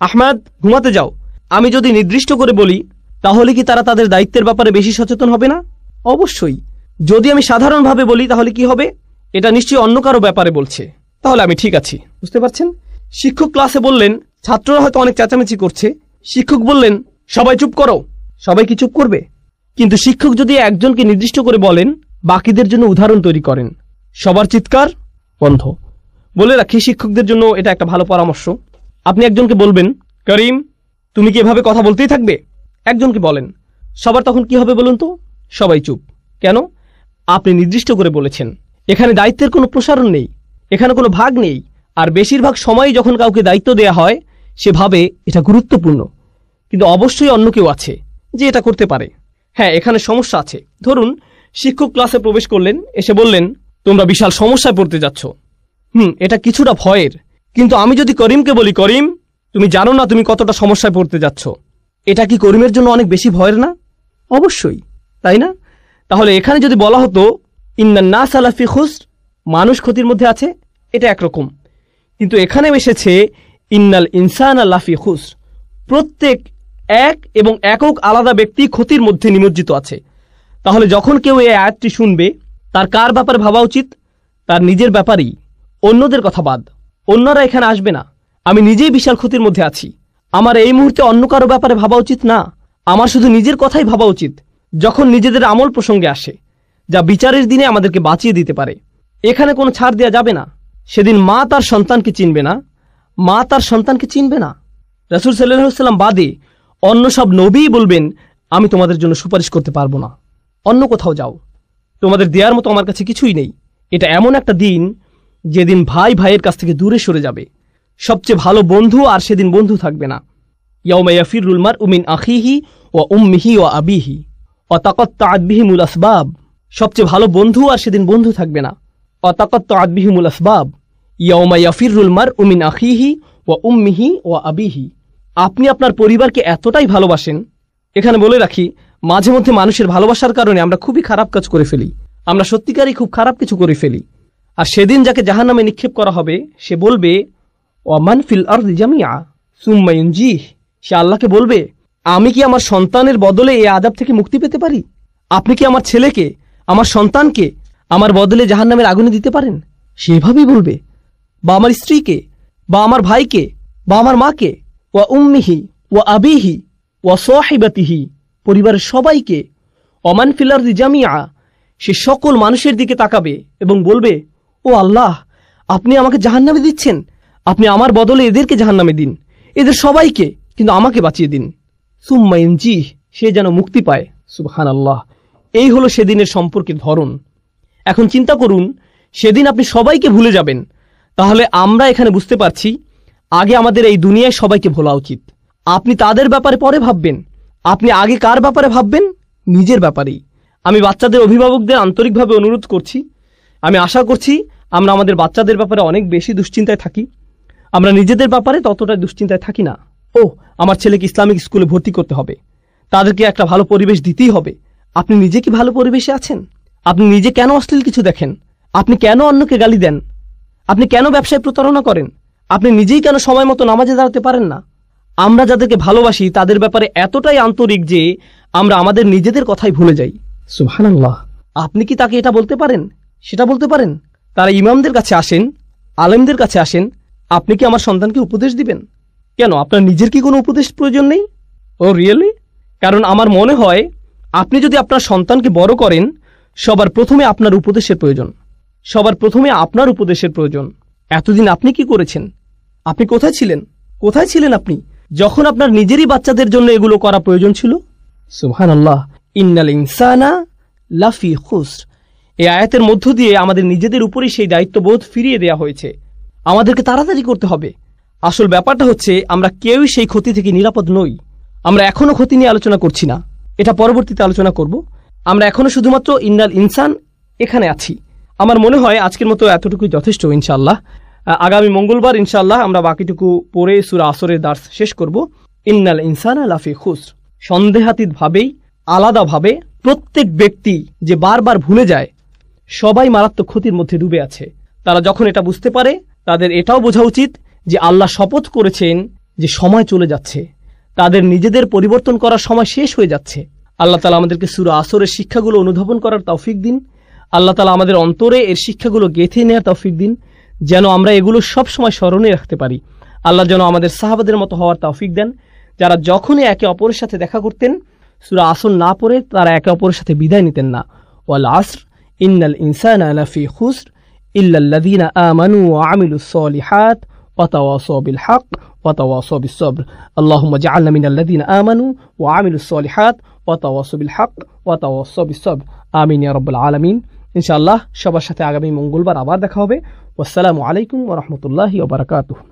আহমেদ ঘুমাতে যাও, আমি যদি নির্দিষ্ট করে বলি, তাহলে কি তারা তাদের দায়িত্বের ব্যাপারে বেশি সচেতন হবে না? অবশ্যই। যদি আমি সাধারণভাবে বলি তাহলে কি হবে? এটা নিশ্চয়ই অন্য কারো ব্যাপারে বলছে, তাহলে আমি ঠিক আছি। বুঝতে পারছেন? শিক্ষক ক্লাসে বললেন, ছাত্ররা হয়তো অনেক চেঁচামেচি করছে, শিক্ষক বললেন সবাই চুপ করো, সবাই কি চুপ করবে? কিন্তু শিক্ষক যদি একজনকে নির্দিষ্ট করে বলেন, বাকিদের জন্য উদাহরণ তৈরি করেন, সবার চিৎকার বন্ধ। বলে রাখি শিক্ষকদের জন্য এটা একটা ভালো পরামর্শ। আপনি একজনকে বলবেন করিম তুমি কি এভাবে কথা বলতেই থাকবে, একজনকে বলেন, সবার তখন কি হবে বলুন তো? সবাই চুপ। কেন? আপনি নির্দিষ্ট করে বলেছেন। এখানে দায়িত্বের কোনো প্রসারণ নেই, এখানে কোনো ভাগ নেই। আর বেশিরভাগ সময়ই যখন কাউকে দায়িত্ব দেয়া হয় সে ভাবে এটা গুরুত্বপূর্ণ, কিন্তু অবশ্যই অন্য কেউ আছে যে এটা করতে পারে। হ্যাঁ, এখানে সমস্যা আছে। ধরুন শিক্ষক ক্লাসে প্রবেশ করলেন, এসে বললেন তোমরা বিশাল সমস্যায় পড়তে যাচ্ছ। এটা কিছুটা ভয়ের, কিন্তু আমি যদি করিমকে বলি করিম তুমি জানো না তুমি কতটা সমস্যায় পড়তে যাচ্ছ, এটা কি করিমের জন্য অনেক বেশি ভয়ের না? অবশ্যই, তাই না? তাহলে এখানে যদি বলা হতো ইন্নান নাস লাফি খুসর, মানুষ ক্ষতির মধ্যে আছে, এটা একরকম। কিন্তু এখানে এসেছে ইন্নাল ইনসানা লাফি খুসর, প্রত্যেক এক এবং একক আলাদা ব্যক্তি ক্ষতির মধ্যে নিমজ্জিত আছে। তাহলে যখন কেউ এই আয়াতটি শুনবে তার কার ব্যাপারে ভাবা উচিত? তার নিজের ব্যাপারেই, অন্যদের কথা বাদ। অন্যরা এখানে আসবে না, আমি নিজেই বিশাল ক্ষতির মধ্যে আছি। আমার এই মুহূর্তে অন্য কারো ব্যাপারে ভাবা উচিত না, আমার শুধু নিজের কথাই ভাবা উচিত। যখন নিজেদের আমল প্রসঙ্গে আসে যা বিচারের দিনে আমাদেরকে বাঁচিয়ে দিতে পারে, এখানে কোনো ছাড় দেওয়া যাবে না। সেদিন মা তার সন্তানকে চিনবে না, মা তার সন্তানকে চিনবে না। রাসূল সাল্লাল্লাহু আলাইহি ওয়াসাল্লাম বাদে অন্য সব নবীই বলবেন আমি তোমাদের জন্য সুপারিশ করতে পারবো না, অন্য কোথাও যাও। তোমাদের দেওয়ার মতো আমার কাছে কিছুই নেই। এটা এমন একটা দিন যেদিন ভাই ভাইয়ের কাছ থেকে দূরে সরে যাবে। সবচেয়ে ভালো বন্ধু আর সেদিন বন্ধু থাকবে না। ইয়াউমা ইয়াফিরুল মারউ মিন আখিহি ওয়া উম্মিহি ওয়া আবিহি ওয়া তাকাত্তাআত বিহিমুল আসবাব। সবচেয়ে ভালো বন্ধু আর সেদিন বন্ধু থাকবে না। ওয়া তাকাত্তাআত বিহিমুল আসবাব। ইয়াউমা ইয়াফিরুল মারউ মিন আখিহি ওয়া উম্মিহি ওয়া আবিহি। আপনি আপনার পরিবারকে এতটাই ভালোবাসেন। এখানে বলে রাখি, মাঝে মধ্যে মানুষের ভালোবাসার কারণে আমরা খুবই খারাপ কাজ করে ফেলি। আমরা সত্যিকারই খুব খারাপ কিছু করে ফেলি। আর সেদিন যাকে জাহান্নামে নিক্ষেপ করা হবে সে বলবে, ওয়ামান ফিল আরদি জামিআ সুম্মা ইউনজিহ। সে আল্লাহকে বলবে, আমি কি আমার সন্তানের বদলে এই আযাব থেকে মুক্তি পেতে পারি? আপনি কি আমার ছেলেকে, আমার সন্তানকে আমার বদলে জাহান্নামের আগুনে দিতে পারেন? সেভাবেই বলবে। বা আমার স্ত্রীকে, বা আমার ভাইকে, বা আমার মাকে, ওয়া উম্মিহি ওয়া আবিহি ওয়া সাহিবাতিহি, পরিবারের সবাইকে। ওমান ফিল আরদি জামিআ, সে সকল মানুষের দিকে তাকাবে এবং বলবে, ও আল্লাহ, আপনি আমাকে জাহান্নামে দিচ্ছেন, আপনি আমার বদলে এদেরকে জাহান্নামে দিন, এদের সবাইকে, কিন্তু আমাকে বাঁচিয়ে দিন। সুম্মা ইউনজিহ, সে যেন মুক্তি পায়। সুবহানাল্লাহ। এই হলো সেদিনের সম্পর্কের ধরন। এখন চিন্তা করুন, সেদিন আপনি সবাইকে ভুলে যাবেন। তাহলে আমরা এখানে বুঝতে পারছি, আগে আমাদের এই দুনিয়ায় সবাইকে ভোলা উচিত। আপনি তাদের ব্যাপারে পরে ভাববেন। আপনি আগে কার ব্যাপারে ভাববেন? নিজের ব্যাপারেই। আমি বাচ্চাদের অভিভাবকদের আন্তরিকভাবে অনুরোধ করছি, আমি আশা করছি আমরা আমাদের বাচ্চাদের ব্যাপারে অনেক বেশি দুশ্চিন্তায় থাকি। আমরা নিজেদের ব্যাপারে ততটাই দুশ্চিন্তায় থাকি না। ও, আমার ছেলেকে ইসলামিক স্কুলে ভর্তি করতে হবে, তাদেরকে একটা ভালো পরিবেশ দিতেই হবে। আপনি নিজে কি ভালো পরিবেশে আছেন? আপনি নিজে কেন অশ্লীল কিছু দেখেন? আপনি কেন অন্যকে গালি দেন? আপনি কেন ব্যবসায় প্রতারণা করেন? আপনি নিজেই কেন সময় মতো নামাজে দাঁড়াতে পারেন না? আমরা যাদেরকে ভালোবাসি তাদের ব্যাপারে এতটাই আন্তরিক যে আমরা আমাদের নিজেদের কথাই ভুলে যাই। সুবহানাল্লাহ। আপনি কি তাকে এটা বলতে পারেন, সেটা বলতে পারেন? তারা ইমামদের কাছে আসেন, আলেমদের কাছে আসেন, আপনি কি আমার সন্তানকে উপদেশ দিবেন? কেন, আপনার নিজের কি কোনো উপদেশ প্রয়োজন নেই? ও রিয়েলি? কারণ আমার মনে হয় আপনি যদি আপনার সন্তানকে বড় করেন, সবার প্রথমে আপনার উপদেশের প্রয়োজন। সবার প্রথমে আপনার উপদেশের প্রয়োজন। এতদিন আপনি কি করেছেন? আপনি কোথায় ছিলেন? কোথায় ছিলেন আপনি যখন আপনার নিজেরই বাচ্চাদের জন্য এগুলো করা প্রয়োজন ছিল? সুবহানাল্লাহ। ইন্নাল ইনসানা লাফি খুসর। এই আয়াতের মধ্য দিয়ে আমাদের নিজেদের উপরই সেই দায়িত্ববোধ ফিরিয়ে দেয়া হয়েছে। আমাদেরকে তাড়াতাড়ি করতে হবে। আসল ব্যাপারটা হচ্ছে, আমরা কেউই সেই ক্ষতি থেকে নিরাপদ নই। আমরা এখনো ক্ষতি নিয়ে আলোচনা করছি না, এটা পরবর্তীতে আলোচনা করব। আমরা এখনো শুধুমাত্র ইন্নাল ইনসান এখানে আছি। আমার মনে হয় আজকের মতো এতটুকুই যথেষ্ট। ইনশাআল্লাহ আগামী মঙ্গলবার ইনশাআল্লাহ আমরা বাকিটুকু পড়ে সূরা আসরের দার্স শেষ করব। ইন্নাল ইনসানা লাফি খুসর। সন্দেহাতীতভাবেই, আলাদাভাবে প্রত্যেক ব্যক্তি যে বারবার ভুলে যায়, সবাই মারাত্মক ক্ষতির মধ্যে ডুবে আছে। তারা যখন এটা বুঝতে পারে, তাদের এটাও বোঝা উচিত যে আল্লাহ শপথ করেছেন যে সময় চলে যাচ্ছে, তাদের নিজেদের পরিবর্তন করার সময় শেষ হয়ে যাচ্ছে। আল্লাহ তাআলা আমাদেরকে সূরা আসরের শিক্ষাগুলো অনুধাবন করার তৌফিক দিন। আল্লাহ তাআলা আমাদের অন্তরে এর শিক্ষাগুলো গেঁথে নেওয়ার তৌফিক দিন, যেন আমরা এগুলো সব সময় স্মরণে রাখতে পারি। আল্লাহ যেন আমাদের সাহাবাদের মতো হওয়ার তৌফিক দেন, যারা যখনই একে অপরের সাথে দেখা করতেন সূরা আসর না পড়ে তারা একে অপরের সাথে বিদায় নিতেন না। ওয়াল আসর ইন্নাল ইনসানা লাফি খুসর ইল্লাল্লাযীনা আমানু ওয়া আমিলুস সালিহাত ওয়া তাওয়াসাউ বিল হক ওয়া তাওয়াসাউ বিস সবর। আল্লাহুম্মা জাআলনা মিনাল্লাযীনা আমানু ওয়া আমিলুস সালিহাত ওয়া তাওয়াসাউ বিল হক ওয়া তাওয়াসাউ বিস সবর। আমিন ইয়া রাব্বাল আলামিন। ইনশাআল্লাহ সবার সাথে আগামী মঙ্গলবার আবার দেখা হবে। ওয়াসসালামু আলাইকুম ওয়া রাহমাতুল্লাহি ওয়া বারাকাতুহু।